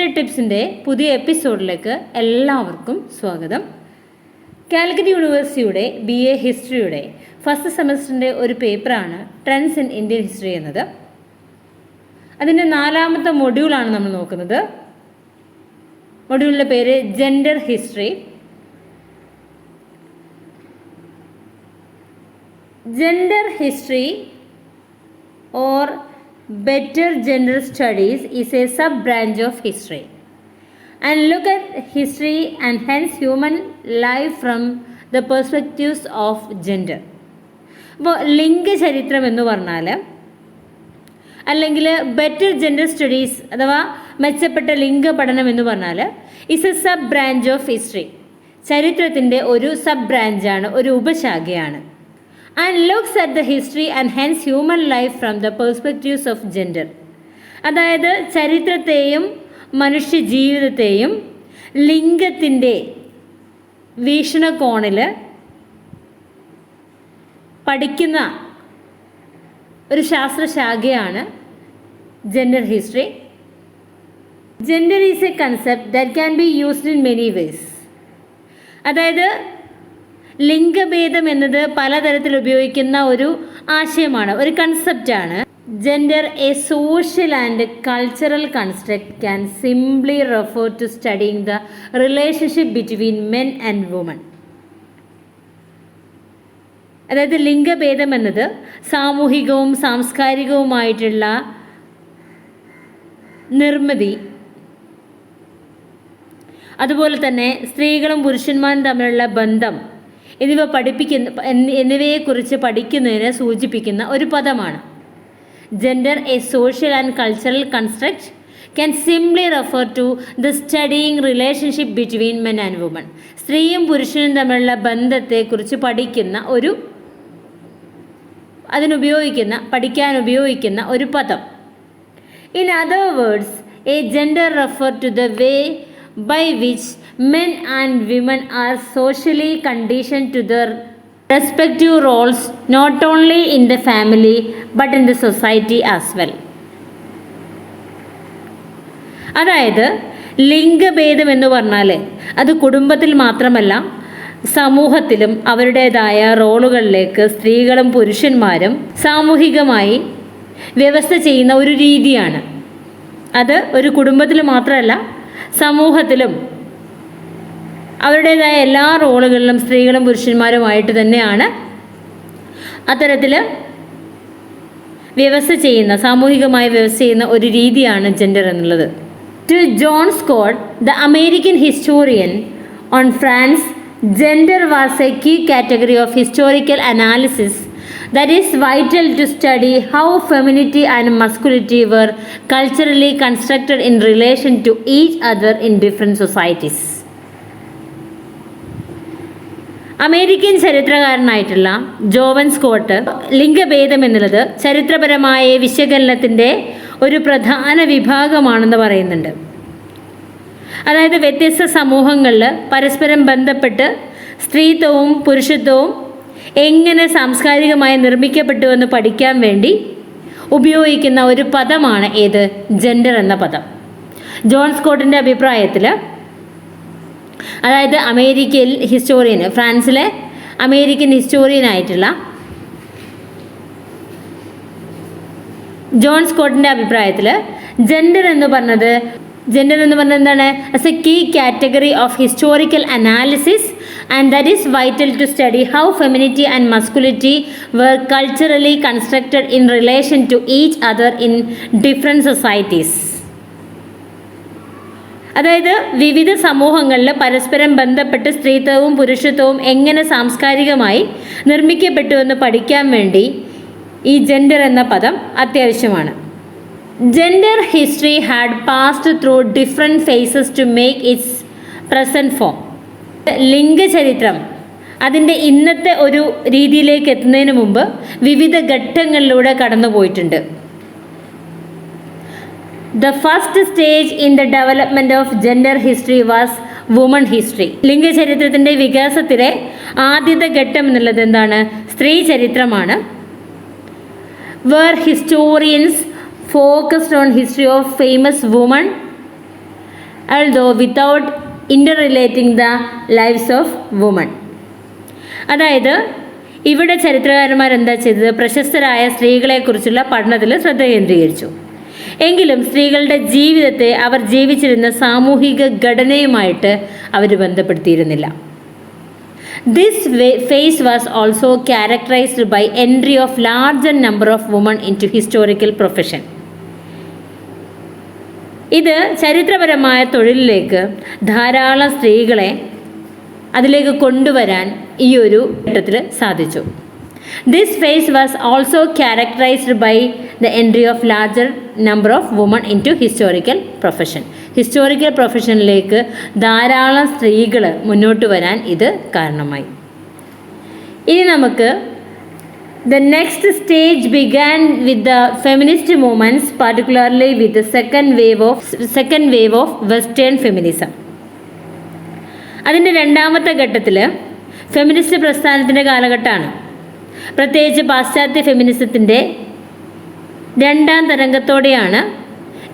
History ടിപ്സിൻ്റെ പുതിയ എപ്പിസോഡിലേക്ക് എല്ലാവർക്കും സ്വാഗതം. കാലിക്കറ്റ് യൂണിവേഴ്സിറ്റിയുടെ BA ഹിസ്റ്ററിയുടെ ഫസ്റ്റ് സെമസ്റ്ററിൻ്റെ ഒരു പേപ്പറാണ് ട്രെൻഡ്സ് ഇൻ ഇന്ത്യൻ ഹിസ്റ്ററി എന്നത്. അതിൻ്റെ 4ാമത്തെ മൊഡ്യൂളാണ് നമ്മൾ നോക്കുന്നത്. മൊഡ്യൂളിൻ്റെ പേര് gender history. Gender history or better gender studies is a sub-branch of history and look at history and hence human life from the perspectives of gender. അപ്പോൾ ലിംഗചരിത്രം എന്ന് പറഞ്ഞാൽ അല്ലെങ്കിൽ ബെറ്റർ ജെൻഡർ സ്റ്റഡീസ് അഥവാ മെച്ചപ്പെട്ട ലിംഗ പഠനം എന്ന് പറഞ്ഞാൽ is A sub branch of history. ചരിത്രത്തിൻ്റെ ഒരു സബ് ബ്രാഞ്ചാണ്, ഒരു ഉപശാഖയാണ്. And looks at the history and hence human life from the perspectives of gender. അതായത് ചരിത്രത്തെയും മനുഷ്യ ജീവിതത്തെയും ലിംഗത്തിൻ്റെ വീക്ഷണകോണിൽ പഠിക്കുന്ന ഒരു ശാസ്ത്രശാഖയാണ് gender history. Gender is a concept that can be used in many ways. അതായത് ലിംഗഭേദം എന്നത് പലതരത്തിൽ ഉപയോഗിക്കുന്ന ഒരു ആശയമാണ്, ഒരു കൺസെപ്റ്റാണ്. Gender a social and cultural construct can simply refer to studying the relationship between men and woman. അതായത് ലിംഗഭേദം എന്നത് സാമൂഹികവും സാംസ്കാരികവുമായിട്ടുള്ള നിർമ്മിതി, അതുപോലെ തന്നെ സ്ത്രീകളും പുരുഷന്മാരും തമ്മിലുള്ള ബന്ധം എന്നിവയെക്കുറിച്ച് പഠിക്കുന്നതിന് സൂചിപ്പിക്കുന്ന ഒരു പദമാണ്. Gender a social and cultural construct can simply refer to the studying relationship between men and women. സ്ത്രീയും പുരുഷനും തമ്മിലുള്ള ബന്ധത്തെക്കുറിച്ച് പഠിക്കാൻ ഉപയോഗിക്കുന്ന ഒരു പദം. In other words, a gender refer to the way by which men and women are socially conditioned to their respective roles not only in the family but in the society as well. അതായത് ലിംഗഭേദം എന്ന് പറഞ്ഞാൽ അത് കുടുംബത്തിൽ മാത്രമല്ല സമൂഹത്തിലും അവരുടേതായ റോളുകളിലേക്ക് സ്ത്രീകളും പുരുഷന്മാരും സാമൂഹികമായി വ്യവസ്ഥ ചെയ്യുന്ന ഒരു രീതിയാണ്. അത് ഒരു കുടുംബത്തിൽ മാത്രമല്ല സമൂഹത്തിലും അവരുടേതായ എല്ലാ റോളുകളിലും സ്ത്രീകളും പുരുഷന്മാരുമായിട്ട് തന്നെയാണ് അത്തരത്തിൽ സാമൂഹികമായി വ്യവസ്ഥ ചെയ്യുന്ന ഒരു രീതിയാണ് ജെൻഡർ എന്നുള്ളത്. To John Scott, the American historian on France, gender was a key category of historical analysis that is vital to study how femininity and masculinity were culturally constructed in relation to each other in different societies. American ചരിത്രകാരനായിട്ടുള്ള Joan Scott ലിംഗഭേദം എന്നുള്ളത് ചരിത്രപരമായ വിശകലനത്തിൻ്റെ ഒരു പ്രധാന വിഭാഗമാണെന്ന് പറയുന്നുണ്ട്. അതായത് വ്യത്യസ്ത സമൂഹങ്ങളിൽ പരസ്പരം ബന്ധപ്പെട്ട് സ്ത്രീത്വവും പുരുഷത്വവും എങ്ങനെ സാംസ്കാരികമായി നിർമ്മിക്കപ്പെട്ടുവെന്ന് പഠിക്കാൻ വേണ്ടി ഉപയോഗിക്കുന്ന ഒരു പദമാണ് ഏത്? ജെൻഡർ എന്ന പദം. ജോൺ സ്കോട്ടിൻ്റെ അഭിപ്രായത്തിൽ, അതായത് ഫ്രാൻസിലെ അമേരിക്കൻ ഹിസ്റ്റോറിയനായിട്ടുള്ള ജോൺ സ്കോട്ടിൻ്റെ അഭിപ്രായത്തിൽ ജെൻഡർ എന്ന് പറഞ്ഞത് എന്താണ്? As a key category of historical analysis and that is vital to study how femininity and masculinity were culturally constructed in relation to each other in different societies. അതായത് വിവിധ സമൂഹങ്ങളിൽ പരസ്പരം ബന്ധപ്പെട്ട് സ്ത്രീത്വവും പുരുഷത്വവും എങ്ങനെ സാംസ്കാരികമായി നിർമ്മിക്കപ്പെട്ടുവെന്ന് പഠിക്കാൻ വേണ്ടി ഈ ജെൻഡർ എന്ന പദം അത്യാവശ്യമാണ്. Gender history had passed through different phases to make its present form. ലിംഗചരിത്രം അതിൻ്റെ ഇന്നത്തെ ഒരു രീതിയിലേക്ക് എത്തുന്നതിന് മുമ്പ് വിവിധ ഘട്ടങ്ങളിലൂടെ കടന്നുപോയിട്ടുണ്ട്. The first stage in the development of gender history was woman history. ലിംഗചരിത്രത്തിൻ്റെ വികാസത്തിലെ ആദ്യത്തെ ഘട്ടം എന്നുള്ളത് എന്താണ്? സ്ത്രീ ചരിത്രമാണ്. Where historians focused on history of famous women although without interrelating the lives of women. അതായത് ഇവിടെ ചരിത്രകാരന്മാർ എന്താ ചെയ്തത്? പ്രശസ്തരായ സ്ത്രീകളെക്കുറിച്ചുള്ള പഠനത്തിൽ ശ്രദ്ധ കേന്ദ്രീകരിച്ചു. എങ്കിലും സ്ത്രീകളുടെ ജീവിതത്തെ അവർ ജീവിച്ചിരുന്ന സാമൂഹിക ഘടനയുമായിട്ട് അവർ ബന്ധപ്പെടുത്തിയിരുന്നില്ല. This phase was also characterized by entry of larger number of women into historical profession. ഇത് ചരിത്രപരമായ തൊഴിലിലേക്ക് ധാരാളം സ്ത്രീകളെ അതിലേക്ക് കൊണ്ടുവരാൻ ഈ ഒരു ഘട്ടത്തിൽ സാധിച്ചു. This phase was also characterized by the entry of larger number of women into historical profession. Historical പ്രൊഫഷനിലേക്ക് ധാരാളം സ്ത്രീകൾ മുന്നോട്ട് വരാൻ ഇത് കാരണമായി. ഇനി നമുക്ക് the next stage began with the feminist movements, particularly with the second wave of Western feminism. അതിൻ്റെ രണ്ടാമത്തെ ഘട്ടത്തിൽ ഫെമിനിസ്റ്റ് പ്രസ്ഥാനത്തിൻ്റെ കാലഘട്ടമാണ്. പ്രത്യേകിച്ച് പാശ്ചാത്യ ഫെമിനിസത്തിൻ്റെ രണ്ടാം തരംഗത്തോടെയാണ്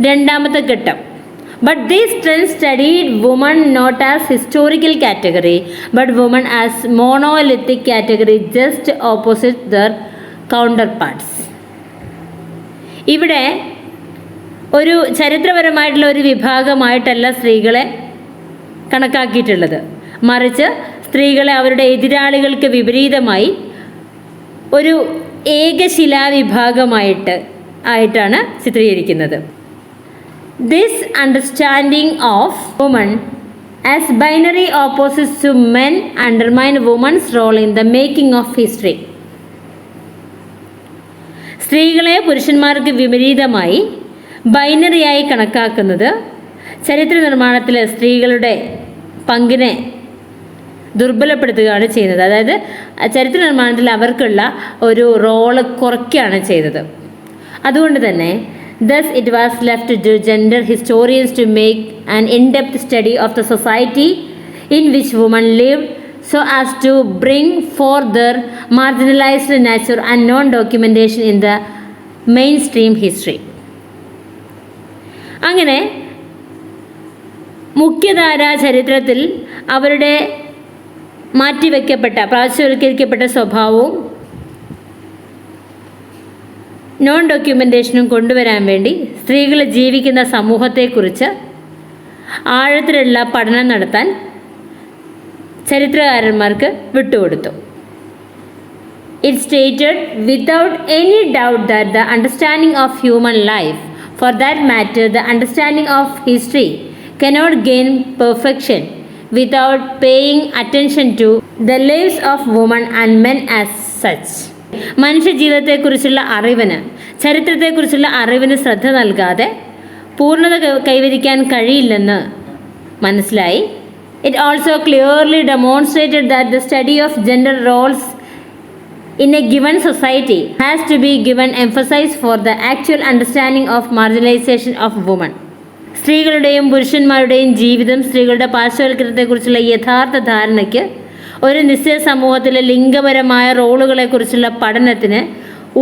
രണ്ടാമത്തെ ഘട്ടം. But these trends studied women not as historical category, but women as monolithic category, just opposite their counterparts. ഇവിടെ ഒരു ചരിത്രപരമായിട്ടുള്ള ഒരു വിഭാഗമായിട്ടല്ല സ്ത്രീകളെ കണക്കാക്കിയിട്ടുള്ളത്, മറിച്ച് സ്ത്രീകളെ അവരുടെ എതിരാളികൾക്ക് വിപരീതമായി ഒരു ഏകശിലാവിഭാഗമായിട്ടാണ് ചിത്രീകരിക്കുന്നത്. This understanding of women as binary opposites to men undermine women's role in the making of history. സ്ത്രീകളെ പുരുഷന്മാർക്ക് വിപരീതമായി ബൈനറിയായി കണക്കാക്കുന്നത് ചരിത്ര നിർമ്മാണത്തിൽ സ്ത്രീകളുടെ പങ്കിനെ ദുർബലപ്പെടുത്തുകയാണ് ചെയ്യുന്നത്. അതായത് ചരിത്ര നിർമ്മാണത്തിൽ അവർക്കുള്ള ഒരു റോള് കുറയ്ക്കുകയാണ് ചെയ്തത്. അതുകൊണ്ട് തന്നെ thus it was left to gender historians to make an in-depth study of the society in which women lived so as to bring forth their marginalized nature and non-documentation in the mainstream history. അങ്ങനെ മുഖ്യധാര ചരിത്രത്തിൽ അവരുടെ മാറ്റിവെക്കപ്പെട്ട പാർശ്വവൽക്കരിക്കപ്പെട്ട സ്വഭാവവും non ഡോക്യുമെൻറ്റേഷനും കൊണ്ടുവരാൻ വേണ്ടി സ്ത്രീകൾ ജീവിക്കുന്ന സമൂഹത്തെക്കുറിച്ച് ആഴത്തിലുള്ള പഠനം നടത്താൻ ചരിത്രകാരന്മാർക്ക് വിട്ടുകൊടുത്തു. It stated without any doubt that the understanding of human life, for that matter the understanding of history, cannot gain perfection without paying attention to the lives of women and men as such. മനുഷ്യ ജീവിതത്തെക്കുറിച്ചുള്ള അറിവിന്, ചരിത്രത്തെക്കുറിച്ചുള്ള അറിവിന് ശ്രദ്ധ നൽകാതെ പൂർണ്ണത കൈവരിക്കാൻ കഴിയില്ലെന്ന് മനസ്സിലായി. It also clearly demonstrated that the study of gender roles in a given society has to be given emphasis for the actual understanding of marginalization of women. സ്ത്രീകളുടെയും പുരുഷന്മാരുടെയും ജീവിതം, സ്ത്രീകളുടെ പാർശ്വവൽക്കരണത്തെക്കുറിച്ചുള്ള യഥാർത്ഥ ധാരണയ്ക്ക് ഒരു നിശ്ചയ സമൂഹത്തിലെ ലിംഗപരമായ റോളുകളെക്കുറിച്ചുള്ള പഠനത്തിന്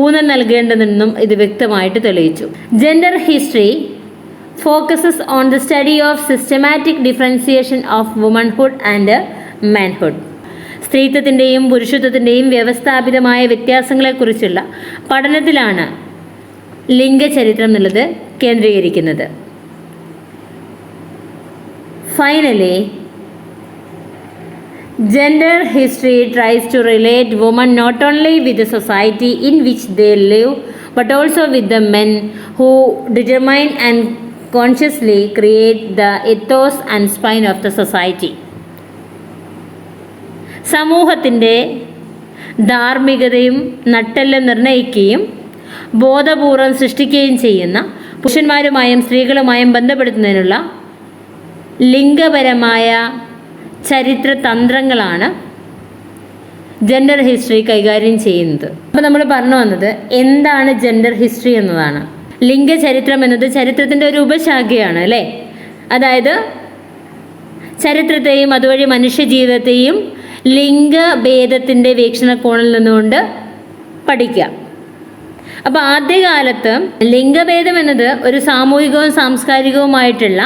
ഊന്നൽ നൽകേണ്ടതെന്നും ഇത് വ്യക്തമായിട്ട് തെളിയിച്ചു. Gender history focuses on the study of systematic differentiation of womanhood and manhood. സ്ത്രീത്വത്തിൻ്റെയും പുരുഷത്വത്തിൻ്റെയും വ്യവസ്ഥാപിതമായ വ്യത്യാസങ്ങളെക്കുറിച്ചുള്ള പഠനത്തിലാണ് ലിംഗചരിത്രം എന്നുള്ളത് കേന്ദ്രീകരിക്കുന്നത്. Finally, gender history tries to relate women not only with the society in which they live, but also with the men who determine and consciously create the ethos and spine of the society. സമൂഹത്തിൻ്റെ ധാർമ്മികതയും നട്ടെല്ലും നിർണ്ണയിക്കുകയും ബോധപൂർവം സൃഷ്ടിക്കുകയും ചെയ്യുന്ന പുരുഷന്മാരുമായും സ്ത്രീകളുമായും ബന്ധപ്പെടുത്തുന്നതിനുള്ള ലിംഗപരമായ ചരിത്ര തന്ത്രങ്ങളാണ് gender history കൈകാര്യം ചെയ്യുന്നത്. അപ്പോൾ നമ്മൾ പറഞ്ഞു വന്നത് എന്താണ് ജെൻഡർ ഹിസ്റ്ററി എന്നതാണ്. ലിംഗചരിത്രം എന്നത് ചരിത്രത്തിൻ്റെ ഒരു ഉപശാഖയാണ് അല്ലേ. അതായത് ചരിത്രത്തെയും അതുവഴി മനുഷ്യജീവിതത്തെയും ലിംഗഭേദത്തിൻ്റെ വീക്ഷണകോണിൽ നിന്നുകൊണ്ട് പഠിക്കുക. അപ്പോൾ ആദ്യകാലത്ത് ലിംഗഭേദം എന്നത് ഒരു സാമൂഹികവും സാംസ്കാരികവുമായിട്ടുള്ള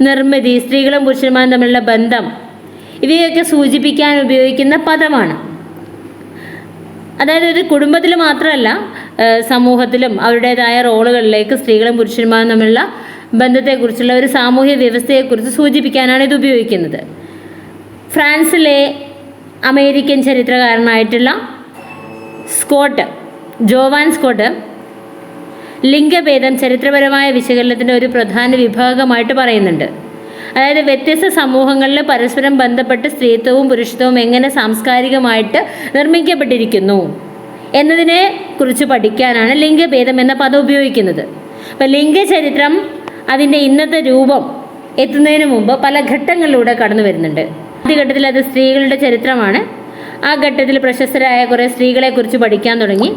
നിർമ്മിതി, സ്ത്രീകളും പുരുഷന്മാരും തമ്മിലുള്ള ബന്ധം, ഇവയൊക്കെ സൂചിപ്പിക്കാൻ ഉപയോഗിക്കുന്ന പദമാണ്. അതായത് ഒരു കുടുംബത്തിൽ മാത്രമല്ല, സമൂഹത്തിലും അവരുടേതായ റോളുകളിലേക്ക് സ്ത്രീകളും പുരുഷന്മാരും തമ്മിലുള്ള ബന്ധത്തെക്കുറിച്ചുള്ള ഒരു സാമൂഹ്യ വ്യവസ്ഥയെക്കുറിച്ച് സൂചിപ്പിക്കാനാണ് ഇത് ഉപയോഗിക്കുന്നത്. ഫ്രാൻസിലെ അമേരിക്കൻ ചരിത്രകാരനായിട്ടുള്ള ജോവാൻ സ്കോട്ട് ലിംഗഭേദം ചരിത്രപരമായ വിശകലനത്തിൻ്റെ ഒരു പ്രധാന വിഭാഗമായിട്ട് പറയുന്നുണ്ട്. അതായത് വ്യത്യസ്ത സമൂഹങ്ങളിൽ പരസ്പരം ബന്ധപ്പെട്ട് സ്ത്രീത്വവും പുരുഷത്വവും എങ്ങനെ സാംസ്കാരികമായിട്ട് നിർമ്മിക്കപ്പെട്ടിരിക്കുന്നു എന്നതിനെ കുറിച്ച് പഠിക്കാനാണ് ലിംഗഭേദം എന്ന പദം ഉപയോഗിക്കുന്നത്. അപ്പം ലിംഗചരിത്രം അതിൻ്റെ ഇന്നത്തെ രൂപം എത്തുന്നതിന് മുമ്പ് പല ഘട്ടങ്ങളിലൂടെ കടന്നു വരുന്നുണ്ട്. ആദ്യ ഘട്ടത്തിൽ അത് സ്ത്രീകളുടെ ചരിത്രമാണ്. ആ ഘട്ടത്തിൽ പ്രശസ്തരായ കുറേ സ്ത്രീകളെക്കുറിച്ച് പഠിക്കാൻ തുടങ്ങി.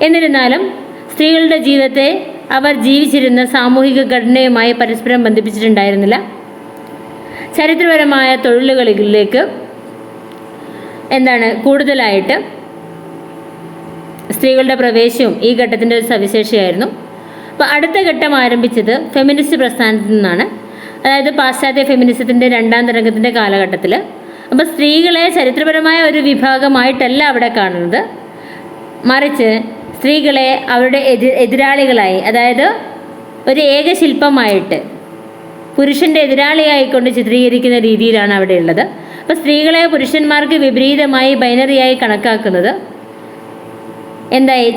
എന്നിരുന്നാലും സ്ത്രീകളുടെ ജീവിതത്തെ അവർ ജീവിച്ചിരുന്ന സാമൂഹിക ഘടനയുമായി പരസ്പരം ബന്ധിപ്പിച്ചിട്ടുണ്ടായിരുന്നില്ല. ചരിത്രപരമായ തൊഴിലുകളിലേക്ക് കൂടുതലായിട്ട് സ്ത്രീകളുടെ പ്രവേശവും ഈ ഘട്ടത്തിൻ്റെ ഒരു സവിശേഷതയായിരുന്നു. അപ്പോൾ അടുത്ത ഘട്ടം ആരംഭിച്ചത് ഫെമിനിസ്റ്റ് പ്രസ്ഥാനത്തിൽ നിന്നാണ്. അതായത് പാശ്ചാത്യ ഫെമിനിസത്തിൻ്റെ രണ്ടാം തരംഗത്തിൻ്റെ കാലഘട്ടത്തിൽ. അപ്പോൾ സ്ത്രീകളെ ചരിത്രപരമായ ഒരു വിഭാഗമായിട്ടല്ല അവിടെ കാണുന്നത്, മറിച്ച് സ്ത്രീകളെ അവരുടെ എതിരാളികളായി, അതായത് ഒരു ഏകശില്പമായിട്ട് പുരുഷൻ്റെ എതിരാളിയായിക്കൊണ്ട് ചിത്രീകരിക്കുന്ന രീതിയിലാണ് അവിടെ ഉള്ളത്. അപ്പോൾ സ്ത്രീകളെ പുരുഷന്മാർക്ക് വിപരീതമായി ബൈനറിയായി കണക്കാക്കുന്നത്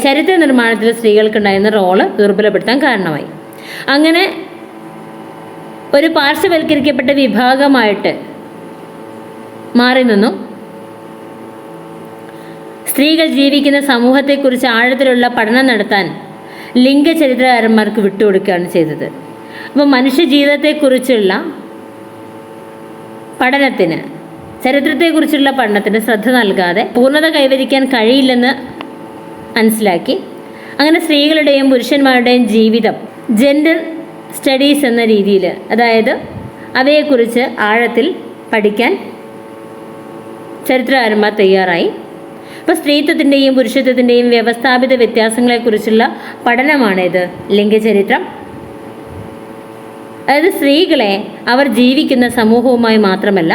ചരിത്ര നിർമ്മാണത്തിൽ സ്ത്രീകൾക്കുണ്ടായിരുന്ന റോള് ദുർബലപ്പെടുത്താൻ കാരണമായി. അങ്ങനെ ഒരു പാർശ്വവൽക്കരിക്കപ്പെട്ട വിഭാഗമായിട്ട് മാറി നിന്നു സ്ത്രീകൾ ജീവിക്കുന്ന സമൂഹത്തെക്കുറിച്ച് ആഴത്തിലുള്ള പഠനം നടത്താൻ ലിംഗചരിത്രകാരന്മാർക്ക് വിട്ടുകൊടുക്കുകയാണ് ചെയ്തത്. അപ്പോൾ മനുഷ്യ ജീവിതത്തെക്കുറിച്ചുള്ള പഠനത്തിന്, ചരിത്രത്തെക്കുറിച്ചുള്ള പഠനത്തിന് ശ്രദ്ധ നൽകാതെ പൂർണ്ണത കൈവരിക്കാൻ കഴിയില്ലെന്ന് മനസ്സിലാക്കി. അങ്ങനെ സ്ത്രീകളുടെയും പുരുഷന്മാരുടെയും ജീവിതം ജെൻഡർ സ്റ്റഡീസ് എന്ന രീതിയിൽ, അതായത് അവയെക്കുറിച്ച് ആഴത്തിൽ പഠിക്കാൻ ചരിത്രകാരന്മാർ തയ്യാറായി. ഇപ്പോൾ സ്ത്രീത്വത്തിൻ്റെയും പുരുഷത്വത്തിൻ്റെയും വ്യവസ്ഥാപിത വ്യത്യാസങ്ങളെക്കുറിച്ചുള്ള പഠനമാണിത് ലിംഗചരിത്രം. അതായത് സ്ത്രീകളെ അവർ ജീവിക്കുന്ന സമൂഹവുമായി മാത്രമല്ല,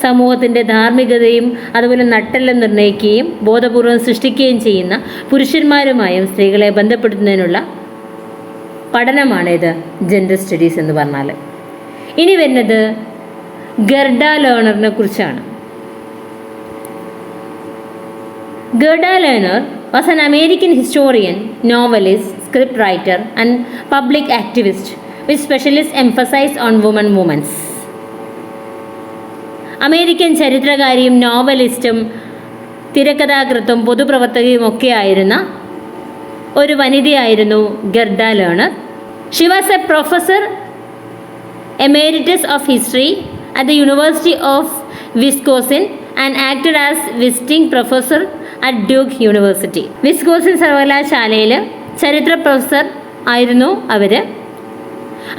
സമൂഹത്തിൻ്റെ ധാർമ്മികതയും അതുപോലെ നട്ടെല്ലാം നിർണ്ണയിക്കുകയും ബോധപൂർവം സൃഷ്ടിക്കുകയും ചെയ്യുന്ന പുരുഷന്മാരുമായും സ്ത്രീകളെ ബന്ധപ്പെടുത്തുന്നതിനുള്ള പഠനമാണിത് ജെൻഡർ സ്റ്റഡീസ് എന്ന് പറഞ്ഞാൽ. ഇനി വരുന്നത് ഗെർഡ ലേണറിനെ കുറിച്ചാണ്. Gerda Lerner was an American historian, novelist, scriptwriter, and public activist with specialist emphasis on women movements. American ചരിത്രകാരിയും നോവലിസ്റ്റും തിരക്കഥാകൃത്തും പൊതുപ്രവർത്തകയും ഒക്കെ ആയിരുന്ന ഒരു വനിതയായിരുന്നു Gerda Lerner. She was a professor emeritus of history at the University of Wisconsin and acted as visiting professor at Duke University. Wisconsin സർവകലാശാലയിൽ ചരിത്ര പ്രൊഫസർ ആയിരുന്നു അവർ.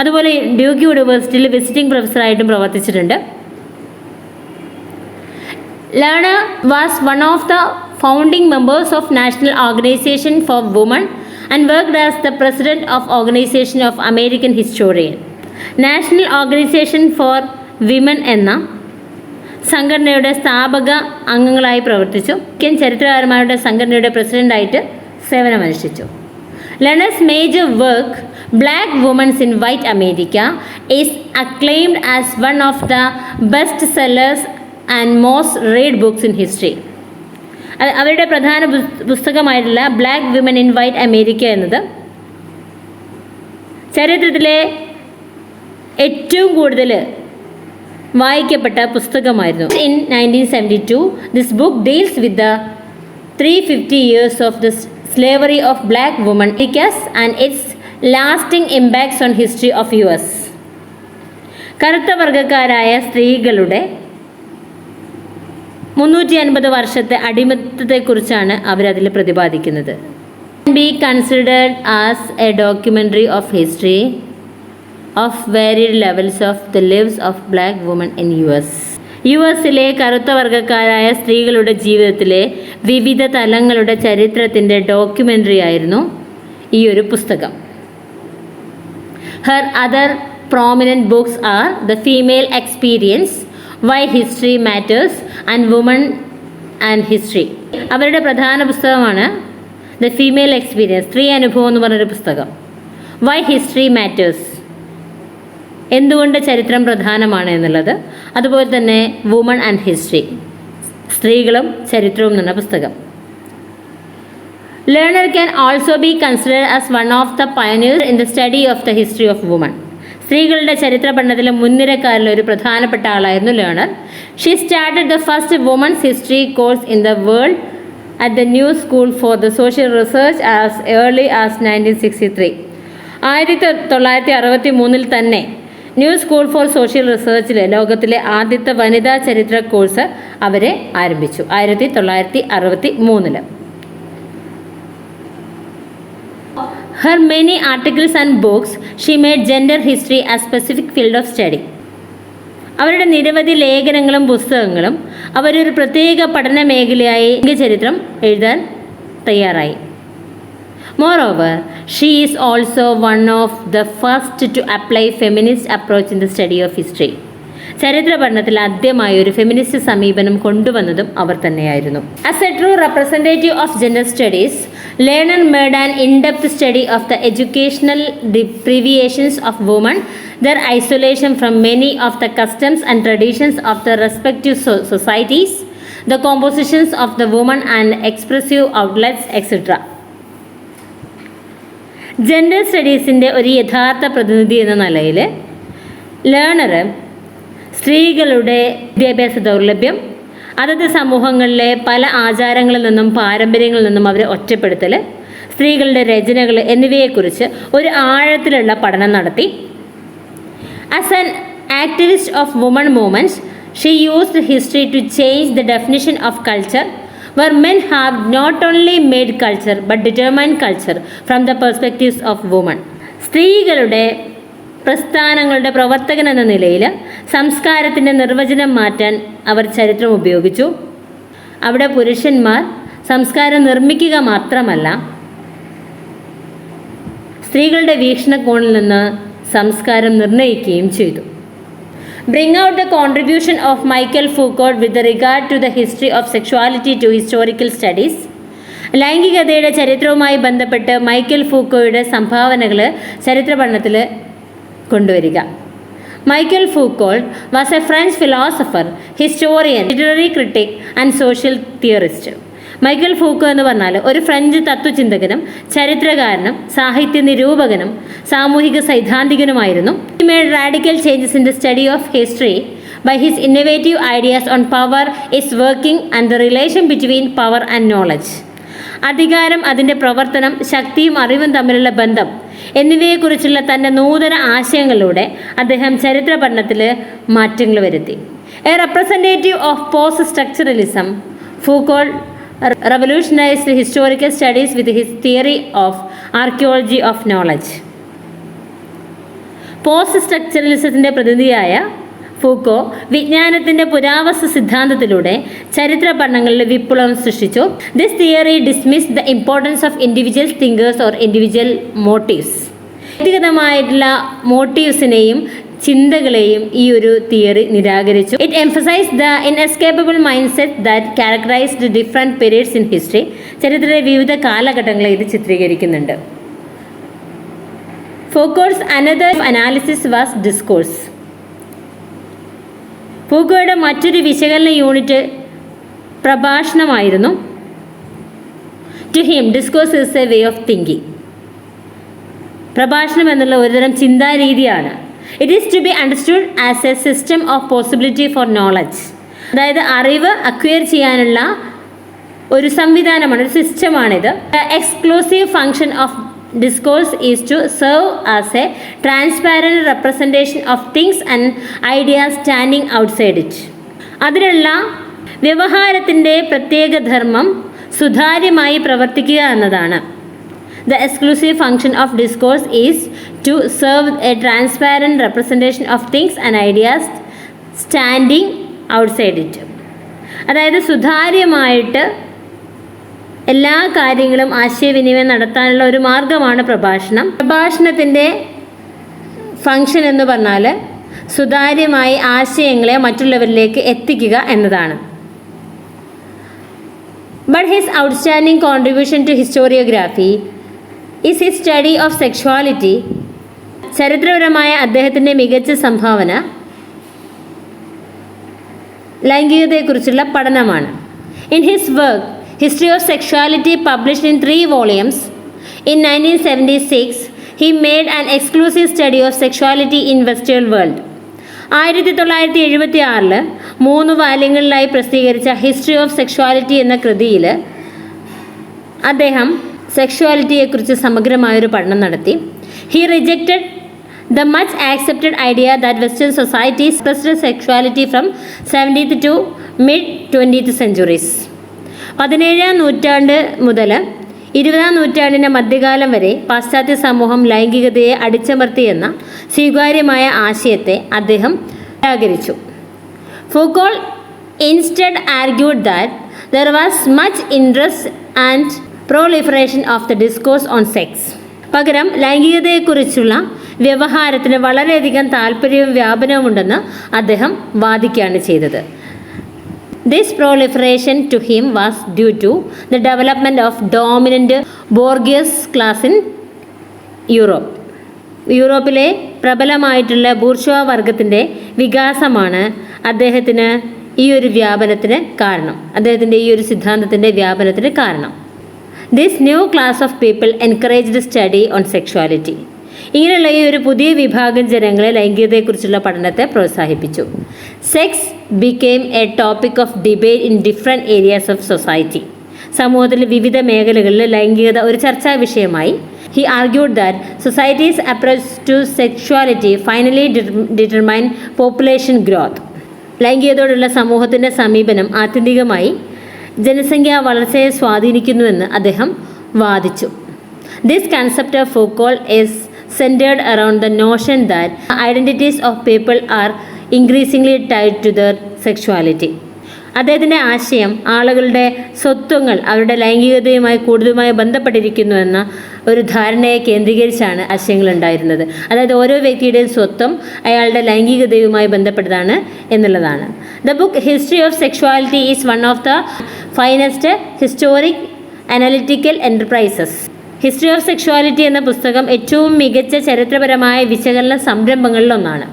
അതുപോലെ ഡ്യൂക്ക് യൂണിവേഴ്സിറ്റിയിൽ വിസിറ്റിംഗ് പ്രൊഫസറായിട്ടും പ്രവർത്തിച്ചിട്ടുണ്ട്. Learner was one of the founding members of National Organization for Women and worked as the president of Organization of American Historian. National organisation for women എന്ന സംഘടനയുടെ സ്ഥാപക അംഗങ്ങളായി പ്രവർത്തിച്ചു. ഇന്ത്യൻ ചരിത്രകാരന്മാരുടെ സംഘടനയുടെ പ്രസിഡൻ്റായിട്ട് സേവനമനുഷ്ഠിച്ചു. Lerner's major work Black Women in White America is acclaimed as one of the best sellers and most read books in history. അവരുടെ പ്രധാന പുസ്തകമായിട്ടുള്ള Black Women in White America എന്നത് ചരിത്രത്തിലെ ഏറ്റവും കൂടുതൽ വായിക്കപ്പെട്ട പുസ്തകമായിരുന്നു. In 1972 this book deals with the 350 years of the slavery of black woman and its lasting impacts on history of US. കറുത്ത വർഗ്ഗക്കാരായ സ്ത്രീകളുടെ 350 വർഷത്തെ അടിമത്തത്തെക്കുറിച്ചാണ് അവരതിൽ പ്രതിപാദിക്കുന്നത്. Be considered as A documentary of history of varied levels of the lives of black women in US. യുഎസിലെ കറുത്ത വർഗ്ഗക്കാരായ സ്ത്രീകളുടെ ജീവിതത്തിലെ വിവിധ തലങ്ങളുടെ ചരിത്രത്തിൻ്റെ ഡോക്യുമെൻ്ററി ആയിരുന്നു ഈ ഒരു പുസ്തകം. Her other prominent books are The Female Experience, Why History Matters and Women and History. അവരുടെ പ്രധാന പുസ്തകമാണ് ദ ഫീമെയിൽ എക്സ്പീരിയൻസ്, സ്ത്രീ അനുഭവം എന്ന് പറഞ്ഞൊരു പുസ്തകം. വൈ ഹിസ്റ്ററി മാറ്റേഴ്സ്, എന്തുകൊണ്ട് ചരിത്രം പ്രധാനമാണ് എന്നുള്ളത്. അതുപോലെ തന്നെ വുമൺ ആൻഡ് ഹിസ്റ്ററി, സ്ത്രീകളും ചരിത്രവും എന്ന പുസ്തകം. Lerner can also be considered as one of the pioneers in the study of the history of women. സ്ത്രീകളുടെ ചരിത്ര പഠനത്തിലെ മുൻനിരക്കാരിലെ ഒരു പ്രധാനപ്പെട്ട ആളായിരുന്നു Lerner. She started the first women's history course in the world at the New school for the Social Research as early as 1963. 1963 തന്നെ new school for social റിസർച്ചിൽ ലോകത്തിലെ ആദ്യത്തെ വനിതാ ചരിത്ര കോഴ്സ് അവരെ ആരംഭിച്ചു 1963. Her many articles and books, she made gender history a specific field of study. അവരുടെ നിരവധി ലേഖനങ്ങളും പുസ്തകങ്ങളും അവരൊരു പ്രത്യേക പഠന മേഖലയായി ലിംഗചരിത്രം എഴുതാൻ തയ്യാറായി. Moreover, she is also one of the first to apply feminist approach in the study of history. ചരിത്ര പഠനത്തിൽ ആദ്യമായി ഒരു ഫെമിനിസ്റ്റ് സമീപനം കൊണ്ടുവന്നതും അവർ തന്നെയായിരുന്നു. As a true representative of gender studies, Lerner made an in-depth study of the educational deprivations of women, their isolation from many of the customs and traditions of the respective societies, the compositions of the women and expressive outlets, etc. Gender സ്റ്റഡീസിൻ്റെ ഒരു യഥാർത്ഥ പ്രതിനിധി എന്ന നിലയിൽ learner സ്ത്രീകളുടെ വിദ്യാഭ്യാസ ദൗർലഭ്യം, അതത് സമൂഹങ്ങളിലെ പല ആചാരങ്ങളിൽ നിന്നും പാരമ്പര്യങ്ങളിൽ നിന്നും അവരെ ഒറ്റപ്പെടുത്തൽ, സ്ത്രീകളുടെ രചനകൾ എന്നിവയെക്കുറിച്ച് ഒരു ആഴത്തിലുള്ള പഠനം നടത്തി. As an activist of woman movements, she used history to change the definition of culture where men have not only made culture but determined culture from the perspectives of women. സ്ത്രീകളുടെ പ്രസ്ഥാനങ്ങളുടെ പ്രവർത്തകൻ എന്ന നിലയിൽ സംസ്കാരത്തിൻ്റെ നിർവചനം മാറ്റാൻ അവർ ചരിത്രം ഉപയോഗിച്ചു. അവിടെ പുരുഷന്മാർ സംസ്കാരം നിർമ്മിക്കുക മാത്രമല്ല, സ്ത്രീകളുടെ വീക്ഷണകോണിൽ നിന്ന് സംസ്കാരം നിർണ്ണയിക്കുകയും ചെയ്തു. Bring out the contribution of Michael Foucault with regard to the history of sexuality to historical studies. ലൈംഗികതയുടെ ചരിത്രവുമായി ബന്ധപ്പെട്ട് മൈക്കൽ ഫൂക്കോയുടെ സംഭാവനകൾ ചരിത്ര പഠനത്തിൽ കൊണ്ടുവരിക. Michel Foucault was a French philosopher, historian, literary critic and social theorist. Michel Foucault എന്ന് പറഞ്ഞാൽ ഒരു French തത്വചിന്തകനും ചരിത്രകാരനും സാഹിത്യ നിരൂപകനും സാമൂഹിക സൈദ്ധാന്തികനുമായിരുന്നു. He made radical changes in the study of history by his innovative ideas on power, its working and the relation between power and knowledge. അധികാരം, അതിൻ്റെ പ്രവർത്തനം, ശക്തിയും അറിവും തമ്മിലുള്ള ബന്ധം എന്നിവയെക്കുറിച്ചുള്ള തൻ്റെ നൂതന ആശയങ്ങളിലൂടെ അദ്ദേഹം ചരിത്ര പഠനത്തിൽ മാറ്റങ്ങൾ വരുത്തി. A representative of post structuralism, Foucault revolutionized historical studies with his theory of archaeology of knowledge. പോസ്റ്റ് സ്ട്രക്ചറലിസത്തിൻ്റെ പ്രതിനിധിയായ ഫൂക്കോ വിജ്ഞാനത്തിൻ്റെ പുരാവസ്തു സിദ്ധാന്തത്തിലൂടെ ചരിത്ര പഠനങ്ങളിൽ വിപ്ലവം സൃഷ്ടിച്ചു. This theory dismiss the importance of individual thinkers or individual motives. വ്യക്തിഗതമായിട്ടുള്ള മോട്ടീവ്സിനെയും ചിന്തകളെയും ഈ ഒരു തിയറി നിരാകരിച്ചു. It emphasise the inescapable mindset that characterised different periods in history. ചരിത്രത്തിലെ വിവിധ കാലഘട്ടങ്ങളെ ഇത് ചിത്രീകരിക്കുന്നുണ്ട്. Foucault's another analysis was discourse. ഫൂക്കോയുടെ മറ്റൊരു വിശകലന യൂണിറ്റ് പ്രഭാഷണമായിരുന്നു. To him discourse is a way of thinking. പ്രഭാഷണം എന്നുള്ള ഒരുതരം ചിന്താരീതിയാണ്. It is to be understood as a system of possibility for knowledge. അതായത് അറിവ് അക്വയർ ചെയ്യാനുള്ള ഒരു സംവിധാനമാണ്, ഒരു സിസ്റ്റമാണിത്. Exclusive function of discourse is to serve as a transparent representation of things and ideas standing outside it. അതിനുള്ള വ്യവഹാരത്തിൻ്റെ പ്രത്യേക ധർമ്മം സുതാര്യമായി പ്രവർത്തിക്കുക എന്നതാണ്. The exclusive function of discourse is to serve a transparent representation of things and ideas standing outside it. അതായത് സുതാര്യമായിട്ട് എല്ലാ കാര്യങ്ങളും ആശയവിനിമയം നടത്താനുള്ള ഒരു മാർഗമാണ് പ്രഭാഷണം. പ്രഭാഷണത്തിൻ്റെ ഫങ്ഷൻ എന്ന് പറഞ്ഞാൽ സുതാര്യമായി ആശയങ്ങളെ മറ്റുള്ളവരിലേക്ക് എത്തിക്കുക എന്നതാണ്. But his outstanding contribution to historiography is his study of sexuality. ചരിത്രപരമായ അദ്ദേഹത്തിൻ്റെ മികച്ച സംഭാവന ലൈംഗികതയെക്കുറിച്ചുള്ള പഠനമാണ്. In his work, History of Sexuality, published in 3 volumes in 1976, he made an exclusive study of sexuality in Western world. 1976 3 വാല്യങ്ങളിലായി പ്രസിദ്ധീകരിച്ച history of sexuality എന്ന കൃതിയിൽ അദ്ദേഹം സെക്ഷുവാലിറ്റിയെക്കുറിച്ച് സമഗ്രമായൊരു പഠനം നടത്തി. He rejected the much accepted idea that Western society expressed sexuality from 17th to mid 20th centuries. 17ാം നൂറ്റാണ്ട് മുതൽ 20ാം നൂറ്റാണ്ടിൻ്റെ മധ്യകാലം വരെ പാശ്ചാത്യ സമൂഹം ലൈംഗികതയെ അടിച്ചമർത്തിയെന്ന സ്വീകാര്യമായ ആശയത്തെ അദ്ദേഹം നിരാകരിച്ചു. ഫൂക്കോൾ instead argued that there was much interest and proliferation of the discourse on sex. പകരം ലൈംഗികതയെക്കുറിച്ചുള്ള വ്യവഹാരത്തിന് വളരെയധികം താല്പര്യവും വ്യാപനവുമുണ്ടെന്ന് അദ്ദേഹം വാദിക്കുകയാണ് ചെയ്തത്. This proliferation to him was due to the development of dominant bourgeois class in Europe. യൂറോപ്പിലെ പ്രബലമായിട്ടുള്ള ബൂർഷ്വാ വർഗത്തിൻ്റെ വികാസമാണ് അദ്ദേഹത്തിന് ഈ ഒരു വ്യാപനത്തിന് കാരണം, അദ്ദേഹത്തിൻ്റെ ഈ ഒരു സിദ്ധാന്തത്തിൻ്റെ വ്യാപനത്തിന് കാരണം. This new class of people encouraged study on sexuality. ഇങ്ങനെയുള്ള ഈ ഒരു പുതിയ വിഭാഗം ജനങ്ങളെ ലൈംഗികതയെക്കുറിച്ചുള്ള പഠനത്തെ പ്രോത്സാഹിപ്പിച്ചു. Sex became a topic of debate in different areas of society. സമൂഹത്തിലെ വിവിധ മേഖലകളിൽ ലൈംഗികത ഒരു ചർച്ചാ വിഷയമായി. He argued that society's approach to sexuality finally determined population growth. ലൈംഗികതയോടുള്ള സമൂഹത്തിൻ്റെ സമീപനം ആത്യന്തികമായി ജനസംഖ്യാ വളർച്ചയെ സ്വാധീനിക്കുന്നുവെന്ന് അദ്ദേഹം വാദിച്ചു. This concept of Foucault is centered around the notion that identities of people are increasingly tied to their sexuality. അദ്ദേഹത്തിൻ്റെ ആശയം ആളുകളുടെ സ്വത്വങ്ങൾ അവരുടെ ലൈംഗികതയുമായി കൂടുതലുമായി ബന്ധപ്പെട്ടിരിക്കുന്നുവെന്ന ഒരു ധാരണയെ കേന്ദ്രീകരിച്ചാണ് ആശയങ്ങൾ ഉണ്ടായിരുന്നത്. അതായത് ഓരോ വ്യക്തിയുടെയും സ്വത്വം അയാളുടെ ലൈംഗികതയുമായി ബന്ധപ്പെട്ടതാണ് എന്നുള്ളതാണ്. The book history of sexuality is one of the finest historic analytical enterprises. History of sexuality എന്ന പുസ്തകം ഏറ്റവും മികച്ച ചരിത്രപരമായ വിശകലന സംരംഭങ്ങളിലൊന്നാണ്.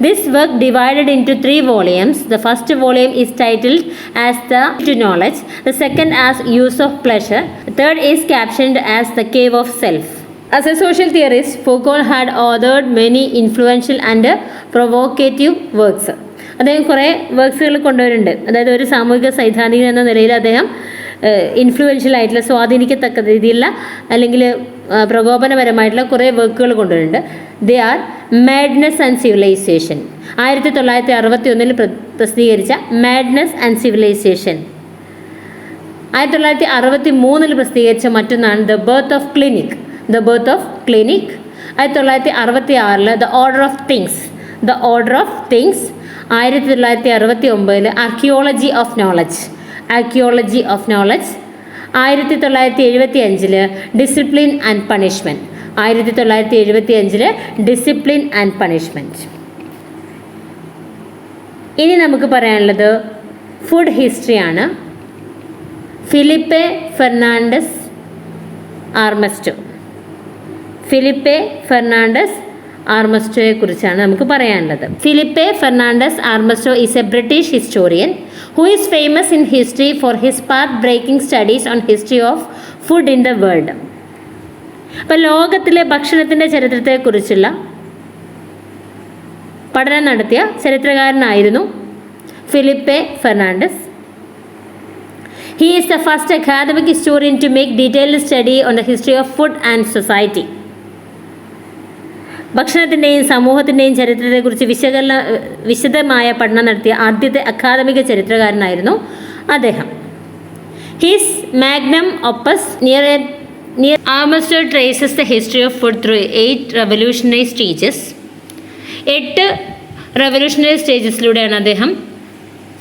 This work divided into 3 volumes. The first volume is titled as The to Knowledge, the second as Use of Pleasure, the third is captioned as The Cave of Self. As a social theorist, Foucault had authored many influential and provocative works. അദ്ദേഹം കുറേ വർക്ക്സുകൾ കൊണ്ടുവരുന്നുണ്ട്. അതായത് ഒരു സാമൂഹിക സൈദ്ധാന്തികൻ എന്ന നിലയിൽ അദ്ദേഹം influential ആയിട്ടുള്ള സ്വാധീനിക്കത്തക്ക രീതിയിലുള്ള അല്ലെങ്കിൽ പ്രകോപനപരമായിട്ടുള്ള കുറേ വർക്കുകൾ കൊണ്ടുവരുന്നുണ്ട്. They are madness and civilisation, 1961 പ്രസിദ്ധീകരിച്ച മാഡ്നസ് ആൻഡ് സിവിലൈസേഷൻ. 1963 പ്രസിദ്ധീകരിച്ച മറ്റൊന്നാണ് the birth of clinic. 1966 the order of things. 1969 archaeology of knowledge. 1975 discipline and punishment. 1975 discipline and punishment. ഇനി നമുക്ക് പറയാനുള്ളത് ഫുഡ് ഹിസ്റ്ററിയാണ്. ഫിലിപ്പെ ഫെർണാണ്ടസ് ആർമസ്റ്റോയെ കുറിച്ചാണ് നമുക്ക് പറയാനുള്ളത്. Felipe Fernandez Armesto is a British historian who is famous in history for his path-breaking studies on history of food in the world. അപ്പോൾ ലോകത്തിലെ ഭക്ഷണത്തിൻ്റെ ചരിത്രത്തെക്കുറിച്ചുള്ള പഠനം നടത്തിയ ചരിത്രകാരനായിരുന്നു Felipe Fernandez. He is the first academic historian to make detailed study on the history of food and society. ഭക്ഷണത്തിൻ്റെയും സമൂഹത്തിൻ്റെയും ചരിത്രത്തെക്കുറിച്ച് വിശദമായ പഠനം നടത്തിയ ആദ്യത്തെ അക്കാദമിക ചരിത്രകാരനായിരുന്നു അദ്ദേഹം. His magnum opus near Armesto traces the history of food through 8 revolutionary stages. 8 revolutionary സ്റ്റേജസിലൂടെയാണ് അദ്ദേഹം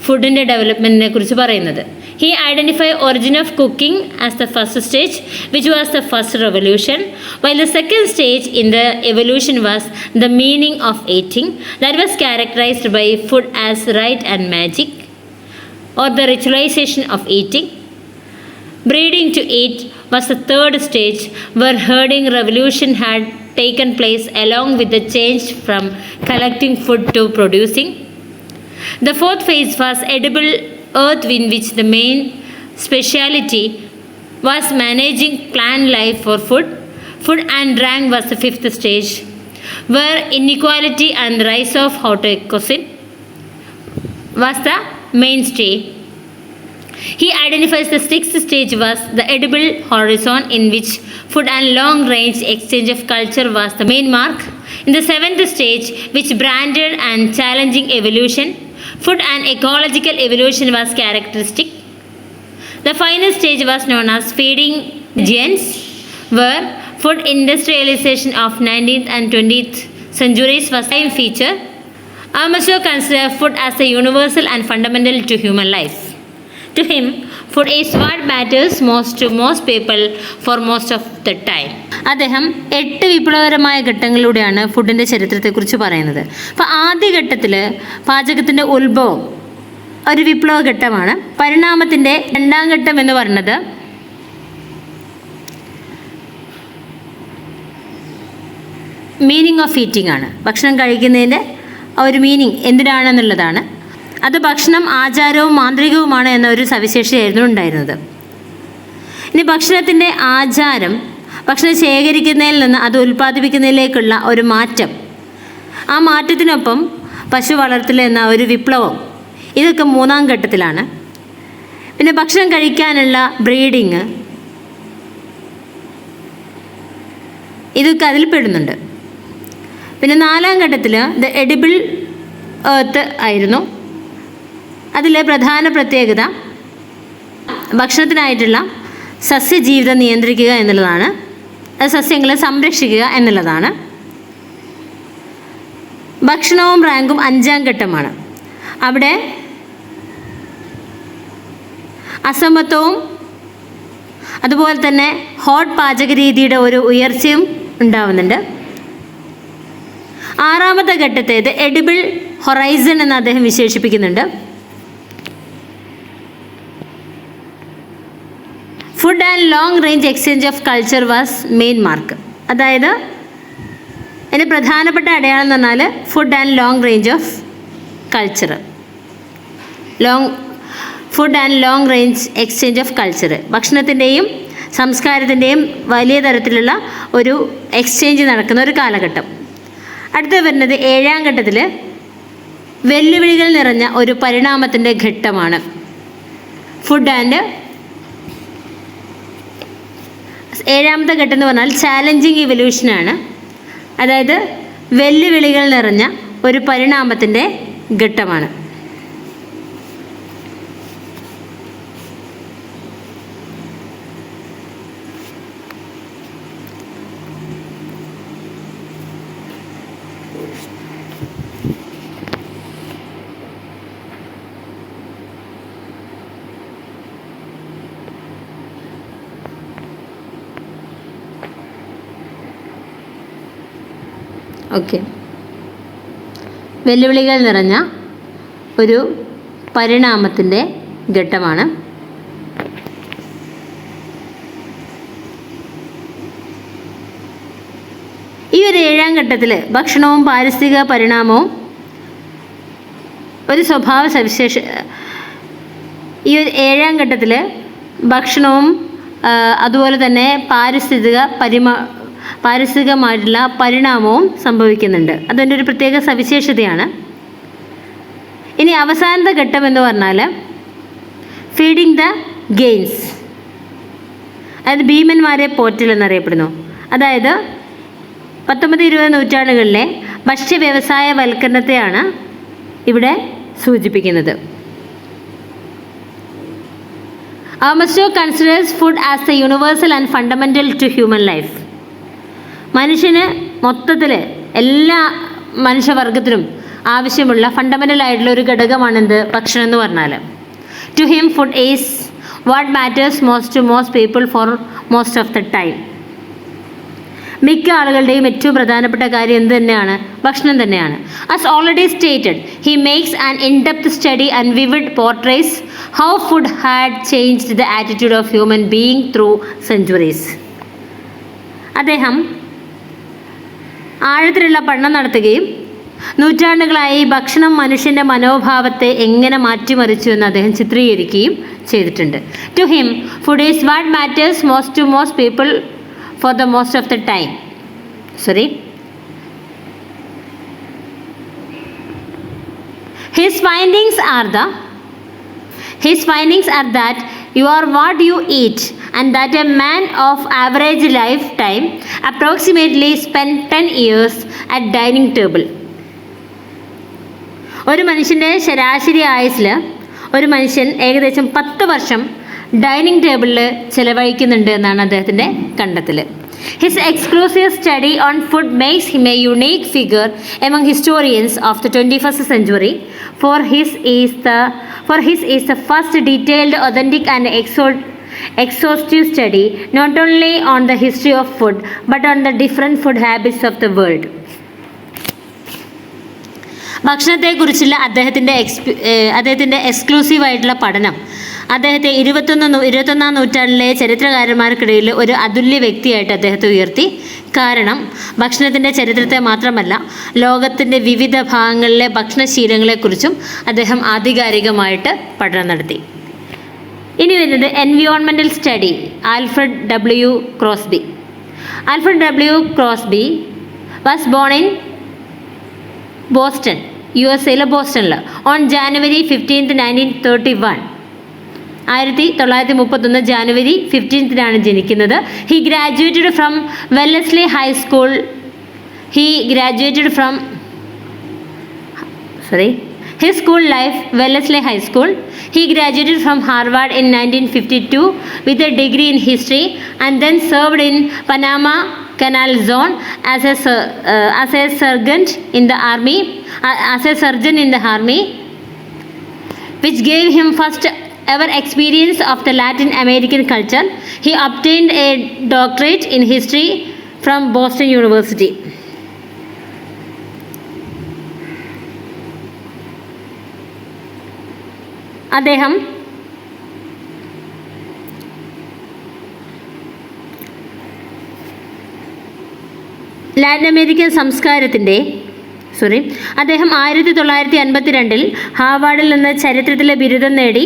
ഫുഡിൻ്റെ ഡെവലപ്മെൻറ്റിനെ കുറിച്ച് പറയുന്നത്. He identified origin of cooking as the first stage, which was the first revolution, while the second stage in the evolution was the meaning of eating, that was characterized by food as rite and magic, or the ritualization of eating. Breeding to eat was the third stage, where herding revolution had taken place along with the change from collecting food to producing. The fourth phase was edible earth, in which the main speciality was managing plant life for food. Food and rank was the fifth stage, where inequality and the rise of autocracy was the mainstay. He identifies the sixth stage was the edible horizon, in which food and long-range exchange of culture was the main mark. In the seventh stage, which branded and challenging evolution, food and ecological evolution was characteristic. The final stage was known as feeding giants, where food industrialization of 19th and 20th centuries was a prime feature. Maslow considered food as a universal and fundamental to human life. To him, food is what matters most to most people for most of the time. അദ്ദേഹം 8 വിപ്ലവകരമായ ഘട്ടങ്ങളിലൂടെയാണ് ഫുഡിൻ്റെ ചരിത്രത്തെക്കുറിച്ച് പറയുന്നത്. അപ്പോൾ ആദ്യ ഘട്ടത്തിൽ പാചകത്തിൻ്റെ ഉത്ഭവം ഒരു വിപ്ലവ ഘട്ടമാണ്. പരിണാമത്തിൻ്റെ രണ്ടാം ഘട്ടം എന്ന് പറയുന്നത് മീനിങ് ഓഫ് ഈറ്റിംഗ് ആണ്. ഭക്ഷണം കഴിക്കുന്നതിൻ്റെ ഒരു മീനിങ് എന്തിനാണെന്നുള്ളതാണ്. അത് ഭക്ഷണം ആചാരവും മാന്ത്രികവുമാണ് എന്ന ഒരു സവിശേഷതയായിരുന്നു ഉണ്ടായിരുന്നത്. ഇനി ഭക്ഷണത്തിൻ്റെ ആചാരം, ഭക്ഷണം ശേഖരിക്കുന്നതിൽ നിന്ന് അത് ഉൽപ്പാദിപ്പിക്കുന്നതിലേക്കുള്ള ഒരു മാറ്റം, ആ മാറ്റത്തിനൊപ്പം പശു വളർത്തൽ എന്ന ഒരു വിപ്ലവം, ഇതൊക്കെ മൂന്നാം ഘട്ടത്തിലാണ്. പിന്നെ ഭക്ഷണം കഴിക്കാനുള്ള ബ്രീഡിങ്, ഇതൊക്കെ അതിൽ പെടുന്നുണ്ട്. പിന്നെ നാലാം ഘട്ടത്തിൽ ദ എഡിബിൾ എർത്ത് ആയിരുന്നു. അതിലെ പ്രധാന പ്രത്യേകത ഭക്ഷണത്തിനായിട്ടുള്ള സസ്യജീവിതം നിയന്ത്രിക്കുക എന്നുള്ളതാണ്. അത് സസ്യങ്ങളെ സംരക്ഷിക്കുക എന്നുള്ളതാണ്. ഭക്ഷണവും റാങ്കും അഞ്ചാം ഘട്ടമാണ്. അവിടെ അസമത്വവും അതുപോലെ തന്നെ ഹോട്ട് പാചക രീതിയുടെ ഒരു ഉയർച്ചയും ഉണ്ടാവുന്നുണ്ട്. ആറാമത്തെ ഘട്ടത്തെ ദ എഡിബിൾ ഹൊറൈസൺ എന്ന് അദ്ദേഹം വിശേഷിപ്പിക്കുന്നുണ്ട്. Food and long range exchange of culture was main mark. അതായത് അതിൻ്റെ പ്രധാനപ്പെട്ട അടയാളം എന്ന് പറഞ്ഞാൽ food and long range of culture, food and long range exchange of culture, ഭക്ഷണത്തിൻ്റെയും സംസ്കാരത്തിൻ്റെയും വലിയ തരത്തിലുള്ള ഒരു എക്സ്ചേഞ്ച് നടക്കുന്ന ഒരു കാലഘട്ടം. അടുത്ത് വരുന്നത് ഏഴാം ഘട്ടത്തിൽ വെല്ലുവിളികൾ നിറഞ്ഞ ഒരു പരിണാമത്തിൻ്റെ ഘട്ടമാണ്. ഫുഡ് ആൻഡ് ഏഴാമത്തെ ഘട്ടം എന്ന് പറഞ്ഞാൽ ചാലഞ്ചിങ് ഇവല്യൂഷനാണ്. അതായത് വെല്ലുവിളികൾ നിറഞ്ഞ ഒരു പരിണാമത്തിൻ്റെ ഘട്ടമാണ്. ഓക്കെ, വെല്ലുവിളികൾ നിറഞ്ഞ ഒരു പരിണാമത്തിൻ്റെ ഘട്ടമാണ്. ഈ ഒരു ഏഴാം ഘട്ടത്തിൽ ഭക്ഷണവും പാരിസ്ഥിതിക പരിണാമവും ഒരു സ്വഭാവ സവിശേഷ ഈ ഒരു ഏഴാം ഘട്ടത്തിൽ ഭക്ഷണവും അതുപോലെ തന്നെ പാരിസ്ഥിതികമായിട്ടുള്ള പരിണാമവും സംഭവിക്കുന്നുണ്ട്. അതിൻ്റെ ഒരു പ്രത്യേക സവിശേഷതയാണ്. ഇനി അവസാനത്തെ ഘട്ടം എന്ന് പറഞ്ഞാൽ ഫീഡിങ് ദ ഗെയിൻസ്, അതായത് ഭീമന്മാരെ പോറ്റൽ എന്നറിയപ്പെടുന്നു. അതായത് 19-20 നൂറ്റാണ്ടുകളിലെ ഭക്ഷ്യവ്യവസായവൽക്കരണത്തെയാണ് ഇവിടെ സൂചിപ്പിക്കുന്നത്. Maslow considers food as the universal and fundamental to human life. മനുഷ്യന് മൊത്തത്തിൽ എല്ലാ മനുഷ്യവർഗത്തിനും ആവശ്യമുള്ള ഫണ്ടമെൻ്റൽ ആയിട്ടുള്ള ഒരു ഘടകമാണെന്ത്? ഭക്ഷണം എന്ന് പറഞ്ഞാൽ. To him food is what matters most to most people for most of the time. മിക്ക ആളുകളുടെയും ഏറ്റവും പ്രധാനപ്പെട്ട കാര്യം എന്ത് തന്നെയാണ്? ഭക്ഷണം തന്നെയാണ്. As already stated, he makes an in depth study and vivid portraits how food had changed the attitude of human being through centuries. അദ്ദേഹം ആഴത്തിലുള്ള പഠനം നടത്തുകയും നൂറ്റാണ്ടുകളായി ഭക്ഷണം മനുഷ്യൻ്റെ മനോഭാവത്തെ എങ്ങനെ മാറ്റിമറിച്ചു എന്ന് അദ്ദേഹം ചിത്രീകരിക്കുകയും ചെയ്തിട്ടുണ്ട്. To him, food is what matters most to most people for the most of the time. His findings are that you are what you eat, and that a man of average lifetime approximately spend 10 years at dining table. ഒരു മനുഷ്യൻ്റെ ശരാശരി ആയുസ്സിൽ ഒരു മനുഷ്യൻ ഏകദേശം 10 വർഷം dining ടേബിളിൽ ചിലവഴിക്കുന്നുണ്ട് എന്നാണ് അദ്ദേഹത്തിൻ്റെ കണ്ടെത്തൽ. His exclusive study on food makes him A unique figure among historians of the 21st century. For his is the first detailed, authentic and exhaustive study not only on the history of food but on the different food habits of the world. ഭക്ഷണത്തെക്കുറിച്ചുള്ള അദ്ദേഹത്തിൻ്റെ എക്സ്ക്ലൂസീവായിട്ടുള്ള പഠനം അദ്ദേഹത്തെ 21ാം നൂറ്റാണ്ടിലെ ചരിത്രകാരന്മാർക്കിടയിൽ ഒരു അതുല്യ വ്യക്തിയായിട്ട് അദ്ദേഹത്തെ ഉയർത്തി. കാരണം ഭക്ഷണത്തിൻ്റെ ചരിത്രത്തെ മാത്രമല്ല, ലോകത്തിൻ്റെ വിവിധ ഭാഗങ്ങളിലെ ഭക്ഷണശീലങ്ങളെക്കുറിച്ചും അദ്ദേഹം ആധികാരികമായിട്ട് പഠനം നടത്തി. ഇനി വരുന്നത് environmental study. Alfred W Crosby. Alfred W Crosby was born in Boston, USA ബോസ്റ്റണിൽ ഓൺ January 15, 1931. 1931 ജാനുവരി 15 ജനിക്കുന്നത്. He graduated from Wellesley High School. His school life, Wellesley High School. He graduated from Harvard in 1952 with a degree in history and then served in Panama Canal Zone as a surgeon in the army, which gave him first ever experience of the Latin American culture. He obtained a doctorate in history from Boston University. അദ്ദേഹം Latin American സംസ്കാരത്തിൻ്റെ അദ്ദേഹം 1952 ഹാർവാർഡിൽ നിന്ന് ചരിത്രത്തിലെ ബിരുദം നേടി.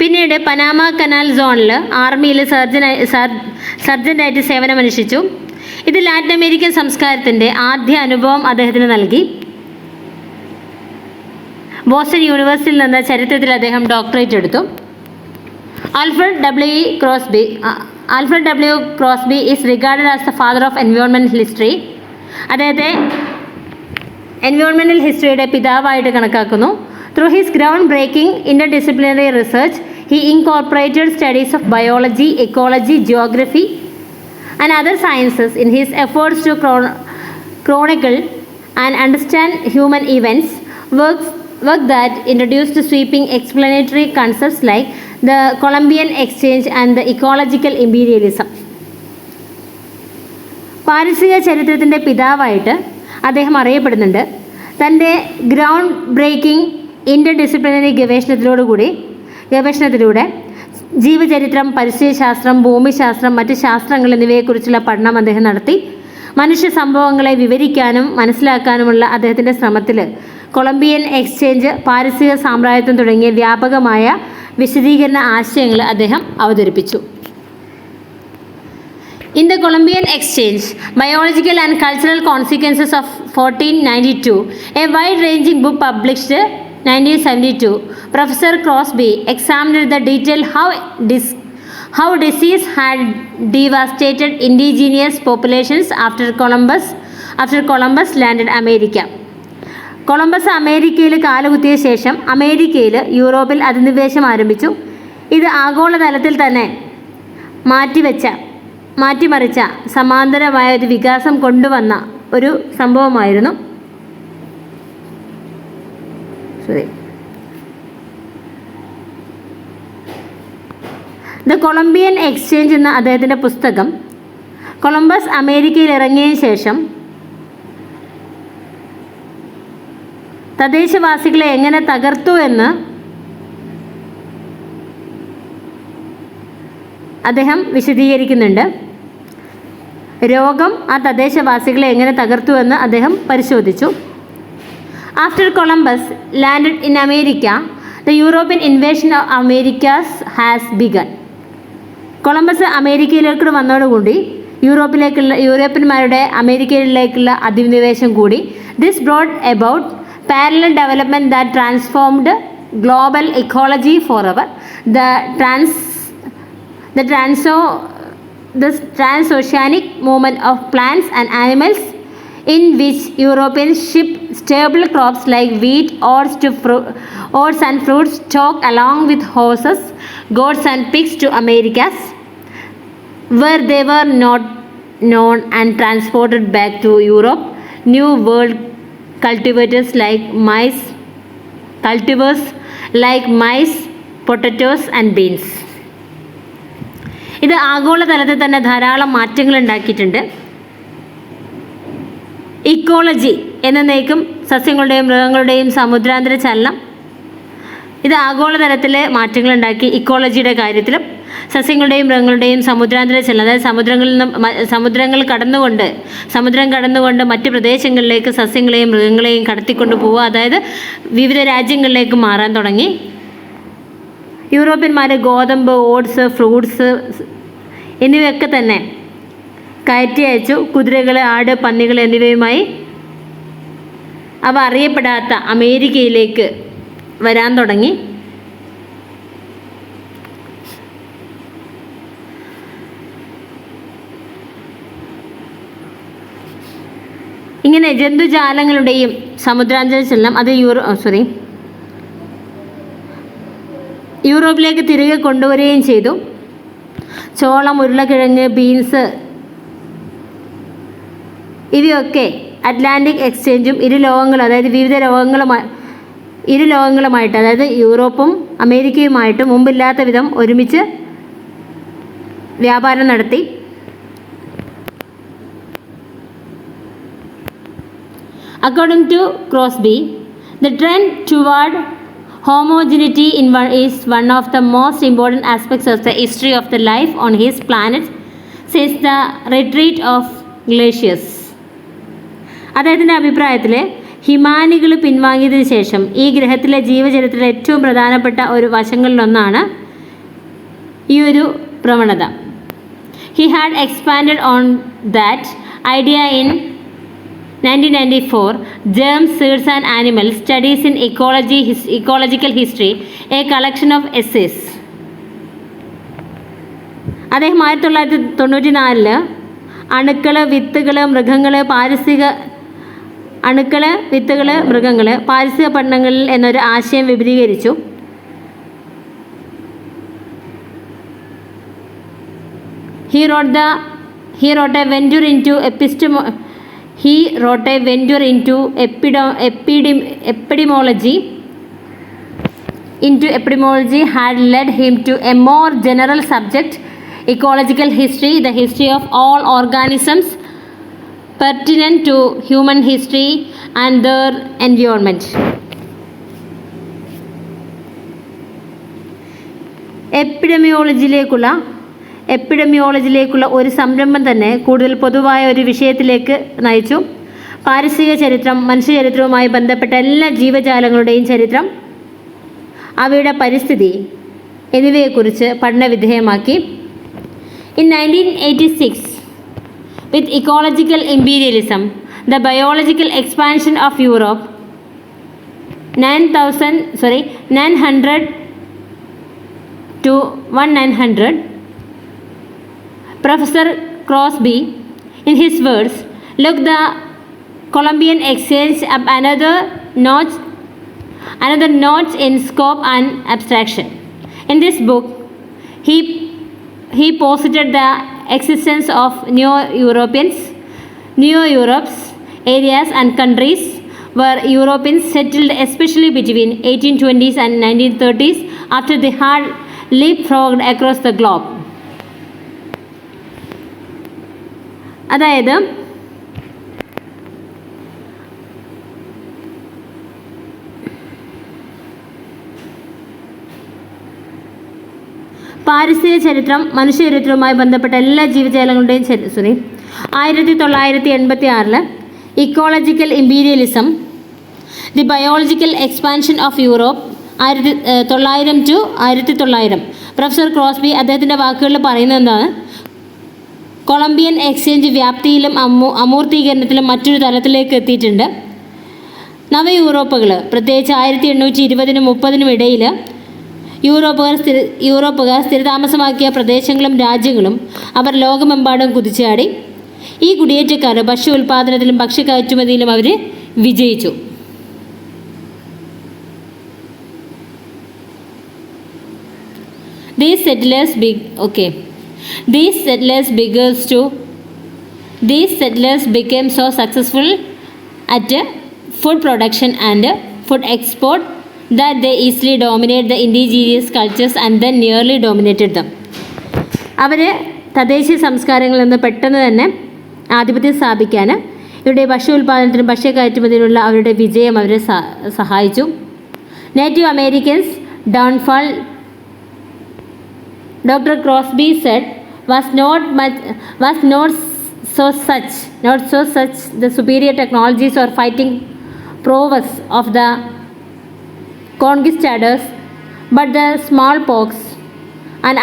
പിന്നീട് Panama canal സോണിൽ ആർമിയിൽ സർജൻ്റായിട്ട് സേവനമനുഷ്ഠിച്ചു. ഇത് ലാറ്റിൻ അമേരിക്കൻ സംസ്കാരത്തിൻ്റെ ആദ്യ അനുഭവം അദ്ദേഹത്തിന് നൽകി. ബോസ്റ്റൺ യൂണിവേഴ്സിറ്റിയിൽ നിന്ന് ചരിത്രത്തിൽ അദ്ദേഹം ഡോക്ടറേറ്റ് എടുത്തു. Alfred W Crosby is regarded as the father of environmental history. അദ്ദേഹത്തെ എൻവയോൺമെൻറ്റൽ ഹിസ്റ്ററിയുടെ പിതാവായിട്ട് കണക്കാക്കുന്നു. Through his groundbreaking interdisciplinary research, he incorporated studies of biology, ecology, geography, and other sciences in his efforts to chronicle and understand human events, work that introduced sweeping explanatory concepts like the Columbian Exchange and the ecological imperialism. പാരിസ്ഥിതിക ചരിത്രത്തിൻ്റെ പിതാവായിട്ട് അദ്ദേഹം അറിയപ്പെടുന്നുണ്ട്. തൻ്റെ ground breaking ഇൻ്റർഡിസിപ്ലിനറി ഗവേഷണത്തിലൂടെ ജീവചരിത്രം, പരിസ്ഥിതിശാസ്ത്രം, ഭൂമിശാസ്ത്രം, മറ്റ് ശാസ്ത്രങ്ങൾ എന്നിവയെക്കുറിച്ചുള്ള പഠനം അദ്ദേഹം നടത്തി. മനുഷ്യ സംഭവങ്ങളെ വിവരിക്കാനും മനസ്സിലാക്കാനുമുള്ള അദ്ദേഹത്തിൻ്റെ ശ്രമത്തിൽ കൊളംബിയൻ എക്സ്ചേഞ്ച്, പാരിസ്ഥിതിക സാമ്രാജ്യത്വം തുടങ്ങിയ വ്യാപകമായ വിശദീകരണ ആശയങ്ങൾ അദ്ദേഹം അവതരിപ്പിച്ചു. In the Columbian Exchange, Biological and Cultural Consequences of 1492, a wide-ranging book published 1972, Professor Crosby examined the detail how disease had devastated indigenous populations after Columbus landed America. Columbus അമേരിക്കയിൽ കാലുകുത്തിയ ശേഷം യൂറോപ്പിൽ അധിനിവേശം ആരംഭിച്ചു. ഇത് ആഗോളതലത്തിൽ തന്നെ മാറ്റിമറിച്ച സമാന്തരമായ ഒരു വികാസം കൊണ്ടുവന്ന ഒരു സംഭവമായിരുന്നു. ദ കൊളംബിയൻ എക്സ്ചേഞ്ച് എന്ന അദ്ദേഹത്തിൻ്റെ പുസ്തകം കൊളംബസ് അമേരിക്കയിൽ ഇറങ്ങിയതിന് ശേഷം തദ്ദേശവാസികളെ എങ്ങനെ തകർത്തു എന്ന് അദ്ദേഹം വിശദീകരിക്കുന്നുണ്ട്. രോഗം ആ തദ്ദേശവാസികളെ എങ്ങനെ തകർത്തു എന്ന് അദ്ദേഹം പരിശോധിച്ചു. After Columbus landed in America, the European invasion of Americas has begun. Columbus അമേരിക്കയിലേക്ക് വന്നതോടുകൂടി യൂറോപ്യന്മാരുടെ അമേരിക്കയിലേക്കുള്ള അധിനിവേശം കൂടി. This brought about parallel development that transformed global ecology forever. The transoceanic movement of plants and animals, in which Europeans shipped staple crops like wheat, oats and fruits, stock along with horses, goats and pigs to Americas, where they were not known and transported back to Europe. New World cultivars like maize, potatoes and beans. ഇത് ആഗോളതലത്തിൽ തന്നെ ധാരാളം മാറ്റങ്ങൾ ഉണ്ടാക്കിയിട്ടുണ്ട്. Ecology എന്നേക്കും സസ്യങ്ങളുടെയും മൃഗങ്ങളുടെയും സമുദ്രാന്തര ചലനം ഇത് ആഗോളതലത്തിൽ മാറ്റങ്ങളുണ്ടാക്കി. ഇക്കോളജിയുടെ കാര്യത്തിലും സസ്യങ്ങളുടെയും മൃഗങ്ങളുടെയും സമുദ്രാന്തര ചലനം, അതായത് സമുദ്രം കടന്നുകൊണ്ട് മറ്റ് പ്രദേശങ്ങളിലേക്ക് സസ്യങ്ങളെയും മൃഗങ്ങളെയും കടത്തിക്കൊണ്ട് പോവുക, അതായത് വിവിധ രാജ്യങ്ങളിലേക്ക് മാറാൻ തുടങ്ങി. യൂറോപ്യന്മാർ ഗോതമ്പ്, ഓട്സ്, ഫ്രൂട്ട്സ് എന്നിവയൊക്കെ തന്നെ കയറ്റി അയച്ചു. കുതിരകൾ, ആട്, പന്നികൾ എന്നിവയുമായി അവ അറിയപ്പെടാത്ത അമേരിക്കയിലേക്ക് വരാൻ തുടങ്ങി. ഇങ്ങനെ ജന്തുജാലങ്ങളുടെയും സമുദ്രാന്തര ചലനം അത് യൂറോപ്പിലേക്ക് തിരികെ കൊണ്ടുവരികയും ചെയ്തു. ചോളം, ഉരുളക്കിഴങ്ങ്, ബീൻസ് ഇവയൊക്കെ അറ്റ്ലാന്റിക് എക്സ്ചേഞ്ചും അതായത് വിവിധ ലോകങ്ങളുമായിട്ട്, അതായത് യൂറോപ്പും അമേരിക്കയുമായിട്ട് മുമ്പില്ലാത്ത വിധം ഒരുമിച്ച് വ്യാപാരം നടത്തി. According to Crosby, the trend toward homogeneity is one of the most important aspects of the history of the life on his planet since the retreat of glaciers. അദ്ദേഹത്തിൻ്റെ അഭിപ്രായത്തിൽ ഹിമാനികൾ പിൻവാങ്ങിയതിനു ശേഷം ഈ ഗ്രഹത്തിലെ ജീവചരിത്രത്തിലെ ഏറ്റവും പ്രധാനപ്പെട്ട ഒരു വശങ്ങളിലൊന്നാണ് ഈ ഒരു പ്രവണത. He had expanded on that idea in 1994, Germs, Seeds and Animals, Studies in Ecological History, a collection of essays. അദ്ദേഹം 1994 അണുക്കൾ, വിത്തുകൾ, മൃഗങ്ങൾ, പാരിസ്ഥിതിക പഠനങ്ങളിൽ എന്നൊരു ആശയം വിപുലീകരിച്ചു. He wrote a venture into epidemiology had led him to a more general subject, ecological history, the history of all organisms pertinent to human history and their environment. എപ്പിഡമിയോളജിയിലേക്കുള്ള ഒരു സംരംഭം തന്നെ കൂടുതൽ പൊതുവായ ഒരു വിഷയത്തിലേക്ക് നയിച്ചു. പാരിസ്ഥിതിക ചരിത്രം, മനുഷ്യചരിത്രവുമായി ബന്ധപ്പെട്ട എല്ലാ ജീവജാലങ്ങളുടെയും ചരിത്രം, അവയുടെ പരിസ്ഥിതി എന്നിവയെക്കുറിച്ച് പഠനവിധേയമാക്കി. In 1986, with ecological imperialism, the biological expansion of Europe, 900 to 1900, Professor Crosby, in his words, looked the Columbian exchange up another notch in scope and abstraction. In this book, he posited the existence of Neo-Europe's areas and countries where Europeans settled, especially between 1820s and 1930s, after the hard leapfrogged across the globe. അതായത് പാരിസ്ഥിതിക ചരിത്രം മനുഷ്യചരിത്രവുമായി ബന്ധപ്പെട്ട എല്ലാ ജീവജാലങ്ങളുടെയും 1986 ecological imperialism, the biological expansion of Europe 1900 to 1900. Professor Crosby അദ്ദേഹത്തിൻ്റെ വാക്കുകളിൽ പറയുന്നത് എന്താണ്? Colombian exchange വ്യാപ്തിയിലും അമൂർത്തീകരണത്തിലും മറ്റൊരു തലത്തിലേക്ക് എത്തിയിട്ടുണ്ട്. നവ യൂറോപ്പുകൾ പ്രത്യേകിച്ച് 1820-30 ഇടയിൽ യൂറോപ്പുകാർ സ്ഥിരതാമസമാക്കിയ പ്രദേശങ്ങളും രാജ്യങ്ങളും അവർ ലോകമെമ്പാടും കുതിച്ചാടി. ഈ കുടിയേറ്റക്കാർ ഭക്ഷ്യ ഉൽപ്പാദനത്തിലും ഭക്ഷ്യ കയറ്റുമതിയിലും അവർ വിജയിച്ചു. These settlers became so successful at food production and food export that they easily dominated the indigenous cultures and then nearly dominated them. അവർ തദ്ദേശീയ സംസ്കാരങ്ങളിൽ നിന്ന് പെട്ടെന്ന് തന്നെ ആധിപത്യം സ്ഥാപിക്കാൻ ഇവരുടെ ഭക്ഷ്യ ഉൽപ്പാദനത്തിനും ഭക്ഷ്യ കയറ്റുമതിയിലുള്ള അവരുടെ വിജയം അവരെ സഹായിച്ചു. Native Americans downfall, Dr. Crosby said, was not so such the superior technologies or fighting prowess of the conquistadors, but the smallpox and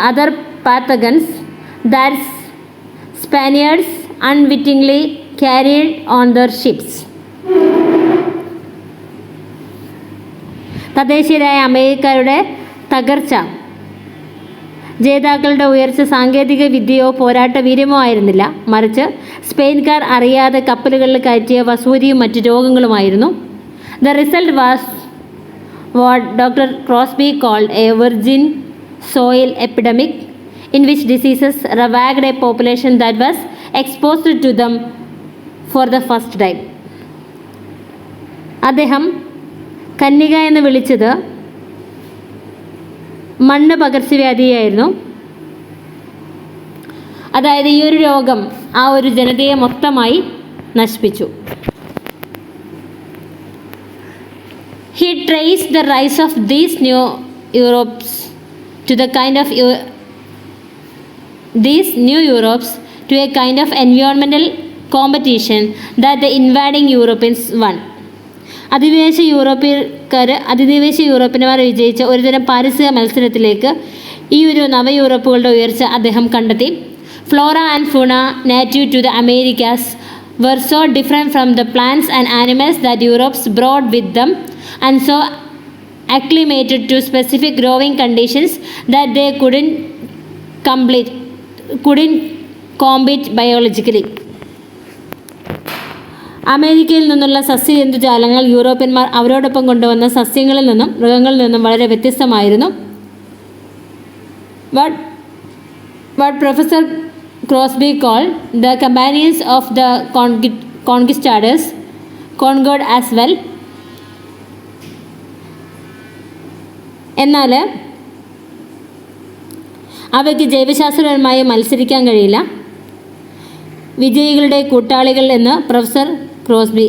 other pathogens that Spaniards unwittingly carried on their ships. തദ്ദേശീയരായ അമേരിക്കരുടെ തകർച്ച ജേതാക്കളുടെ ഉയർച്ച സാങ്കേതിക വിദ്യയോ പോരാട്ട വീര്യമോ ആയിരുന്നില്ല, മറിച്ച് സ്പെയിൻകാർ അറിയാതെ കപ്പലുകളിൽ കയറ്റിയ വസൂരിയും മറ്റ് രോഗങ്ങളുമായിരുന്നു. The result was what doctor Crosby called a virgin soil epidemic in which diseases ravaged a population that was exposed to them for the first time. അദ്ദേഹം കന്യക എന്ന് വിളിച്ചത് മണ്ണ് പകർച്ചവ്യാധിയായിരുന്നു. അതായത് ഈ ഒരു രോഗം ആ ഒരു ജനതയെ മൊത്തമായി നശിപ്പിച്ചു. He traced the rise of these new Europes to a kind of environmental competition that the invading Europeans won. അധിനിവേശ യൂറോപ്യന്മാർ വിജയിച്ച ഒരുതരം പാരിസ്ഥിതിക മത്സരത്തിലേക്ക് ഈ ഒരു നവ യൂറോപ്പുകളുടെ ഉയർച്ച അദ്ദേഹം കണ്ടെത്തി. Flora and fauna native to the Americas were so different from the plants and animals that Europe's brought with them and so acclimated to specific growing conditions that they couldn't compete biologically. അമേരിക്കയിൽ നിന്നുള്ള സസ്യജന്തുജാലങ്ങൾ യൂറോപ്യന്മാർ അവരോടൊപ്പം കൊണ്ടുവന്ന സസ്യങ്ങളിൽ നിന്നും മൃഗങ്ങളിൽ നിന്നും വളരെ വ്യത്യസ്തമായിരുന്നു. What Professor Crosby called the companions of the conquistadors conquered as well. എന്നാൽ അവയ്ക്ക് ജൈവശാസ്ത്രപരമായി മത്സരിക്കാൻ കഴിയില്ല. വിജയികളുടെ കൂട്ടാളികൾ എന്ന് പ്രൊഫസർ ക്രോസ്ബി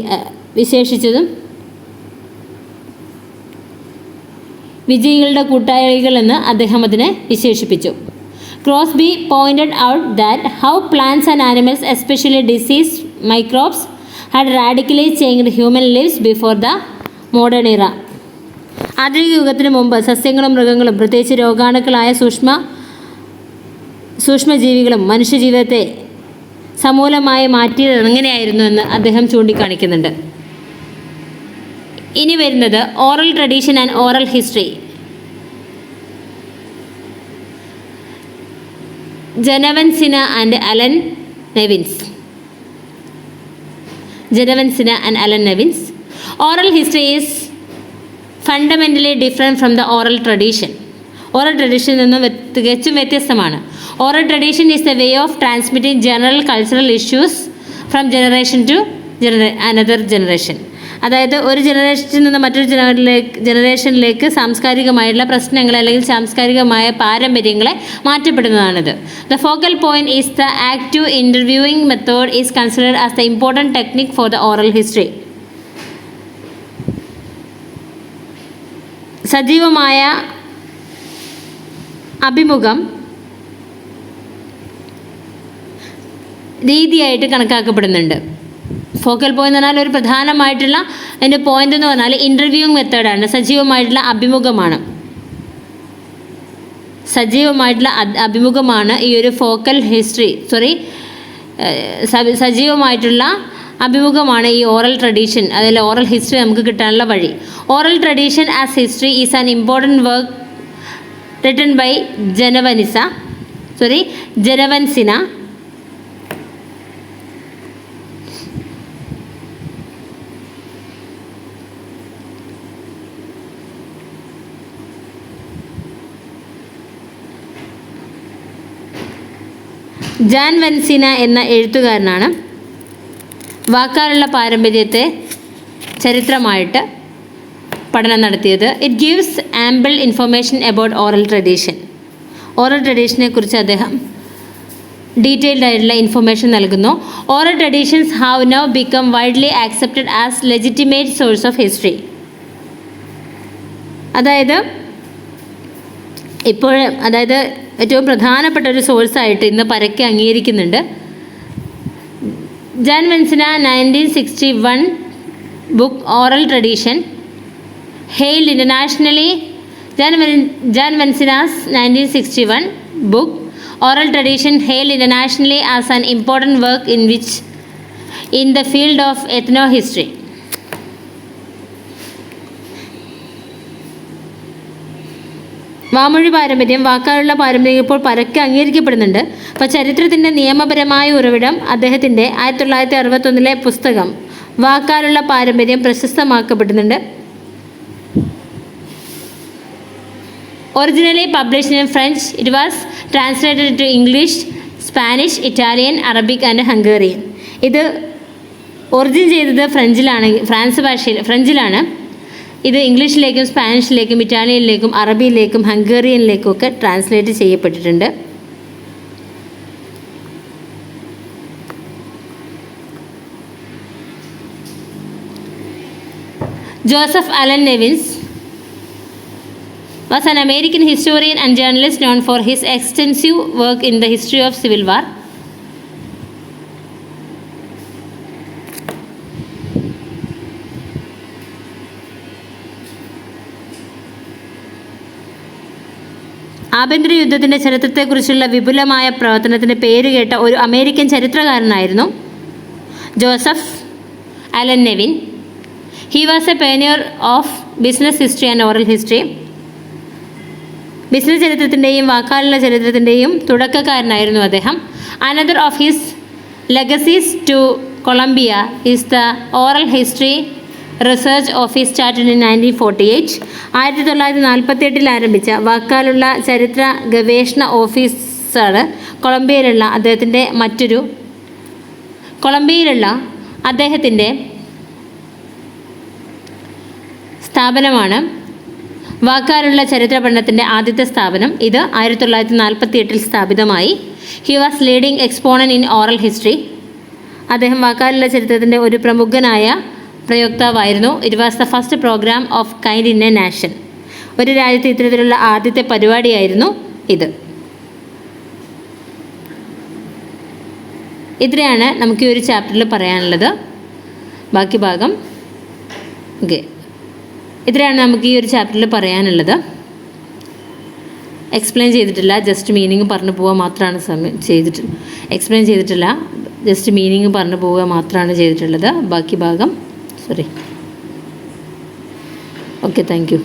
വിശേഷിച്ചതും വിജയികളുടെ കൂട്ടാളികൾ എന്ന് അദ്ദേഹം അതിനെ വിശേഷിപ്പിച്ചു. Crosby pointed out that how plants and animals, especially disease microbes, had radically changed human lives before the modern era. ആധുനിക യുഗത്തിന് മുമ്പ് സസ്യങ്ങളും മൃഗങ്ങളും പ്രത്യേകിച്ച് രോഗാണുക്കളായ സൂക്ഷ്മജീവികളും മനുഷ്യജീവിതത്തെ സമൂലമായി മാറ്റിയത് എങ്ങനെയായിരുന്നു എന്ന് അദ്ദേഹം ചൂണ്ടിക്കാണിക്കുന്നുണ്ട്. ഇനി വരുന്നത് oral tradition and oral history. Jan Vansina and Allan Nevins. Oral history is fundamentally different from the oral tradition. Oral ട്രഡീഷനിൽ നിന്നും തികച്ചും വ്യത്യസ്തമാണ്. Oral tradition is the way of transmitting general cultural issues from generation to another generation. അതായത് ഒരു ജനറേഷനിൽ നിന്ന് മറ്റൊരു ജനറേഷനിലേക്ക് സാംസ്കാരികമായിട്ടുള്ള പ്രശ്നങ്ങൾ അല്ലെങ്കിൽ സാംസ്കാരികമായ പാരമ്പര്യങ്ങളെ മാറ്റപ്പെടുന്നതാണിത്. The focal point is the active interviewing method is considered as the important technique for the oral history. സജീവമായ അഭിമുഖം രീതിയായിട്ട് കണക്കാക്കപ്പെടുന്നുണ്ട്. ഫോക്കൽ പോയിന്റ് എന്ന് പറഞ്ഞാൽ ഒരു പ്രധാനമായിട്ടുള്ള അതിൻ്റെ പോയിന്റ് എന്ന് പറഞ്ഞാൽ ഇൻ്റർവ്യൂയിങ് മെത്തേഡാണ്. സജീവമായിട്ടുള്ള അഭിമുഖമാണ് ഈ ഒരു ഫോക്കൽ ഹിസ്റ്ററി സജീവമായിട്ടുള്ള അഭിമുഖമാണ് ഈ ഓറൽ ട്രഡീഷൻ, അതിൽ ഓറൽ ഹിസ്റ്ററി നമുക്ക് കിട്ടാനുള്ള വഴി. Oral tradition as history is an important work written by Jan Vansina. Jan Vansina എന്ന എഴുത്തുകാരനാണ് വാക്കാലുള്ള പാരമ്പര്യത്തെ ചരിത്രമായിട്ട് പഠനം നടത്തിയത്. It gives ample information about oral tradition. Oral ട്രഡീഷനെ കുറിച്ച് അദ്ദേഹം ഡീറ്റെയിൽഡ് ആയിട്ടുള്ള ഇൻഫർമേഷൻ നൽകുന്നു. Oral traditions have now become widely accepted as legitimate source of history. അതായത് ഏറ്റവും പ്രധാനപ്പെട്ട ഒരു സോഴ്സായിട്ട് ഇന്ന് പരക്കെ അംഗീകരിക്കുന്നുണ്ട്. Jan Vansina 1961 book oral tradition hailed internationally. Jan Vansina's 1961 book Oral Tradition hailed internationally as an important work in the field of ethnohistory. വാമൊഴി പാരമ്പര്യം, വാക്കാലുള്ള പാരമ്പര്യം ഇപ്പോൾ പരക്കെ അംഗീകരിക്കപ്പെടുന്നുണ്ട്. അപ്പോൾ ചരിത്രത്തിൻ്റെ നിയമപരമായ ഉറവിടം അദ്ദേഹത്തിൻ്റെ 1961 പുസ്തകം വാക്കാലുള്ള പാരമ്പര്യം പ്രശസ്തമാക്കപ്പെടുന്നുണ്ട്. Originally published in French, it was translated into English, Spanish, Italian, Arabic and Hungarian. ഇത് ഒറിജിൻ ചെയ്തത് ഫ്രഞ്ചിലാണ്. ഇത് ഇംഗ്ലീഷിലേക്കും സ്പാനിഷിലേക്കും ഇറ്റാലിയനിലേക്കും അറബിയിലേക്കും ഹംഗേറിയനിലേക്കും ഒക്കെ ട്രാൻസ്ലേറ്റ് ചെയ്യപ്പെട്ടിട്ടുണ്ട്. Joseph Allan Nevins was an American historian and journalist known for his extensive work in the history of Civil War. ആഭ്യന്തര യുദ്ധത്തിൻ്റെ ചരിത്രത്തെക്കുറിച്ചുള്ള വിപുലമായ പ്രവർത്തനത്തിന് പേരുകേട്ട ഒരു അമേരിക്കൻ ചരിത്രകാരനായിരുന്നു Joseph Allan Nevin. He was a pioneer of business history and oral history. Business ചരിത്രത്തിൻ്റെയും വാക്കാലുള്ള ചരിത്രത്തിൻ്റെയും തുടക്കക്കാരനായിരുന്നു അദ്ദേഹം. Another of his legacies to Columbia is the oral history research office started in 1948. 1948 ആരംഭിച്ച വാക്കാലുള്ള ചരിത്ര ഗവേഷണ ഓഫീസാണ് കൊളംബിയയിലുള്ള അദ്ദേഹത്തിൻ്റെ സ്ഥാപനമാണ്. വാക്കാലുള്ള ചരിത്ര പഠനത്തിൻ്റെ ആദ്യത്തെ സ്ഥാപനം ഇത് 1948 സ്ഥാപിതമായി. He was leading exponent in oral history. അദ്ദേഹം വാക്കാലുള്ള ചരിത്രത്തിൻ്റെ ഒരു പ്രമുഖനായ പ്രയോക്താവായിരുന്നു. It was the first programme of kind in a nation. ഒരു രാജ്യത്ത് ഇത്തരത്തിലുള്ള ആദ്യത്തെ പരിപാടിയായിരുന്നു ഇത്. ഇത്രയാണ് നമുക്ക് ഈ ഒരു ചാപ്റ്ററിൽ പറയാനുള്ളത്. ബാക്കി ഭാഗം ഇത്രയാണ് നമുക്ക് ഈ ഒരു ചാപ്റ്ററിൽ പറയാനുള്ളത്. എക്സ്പ്ലെയിൻ ചെയ്തിട്ടില്ല, ജസ്റ്റ് മീനിങ് പറഞ്ഞു പോവുക മാത്രമാണ് എക്സ്പ്ലെയിൻ ചെയ്തിട്ടില്ല, ജസ്റ്റ് മീനിങ് പറഞ്ഞു പോവുക മാത്രമാണ് ചെയ്തിട്ടുള്ളത്. ബാക്കി ഭാഗം ഓക്കെ, താങ്ക് യു.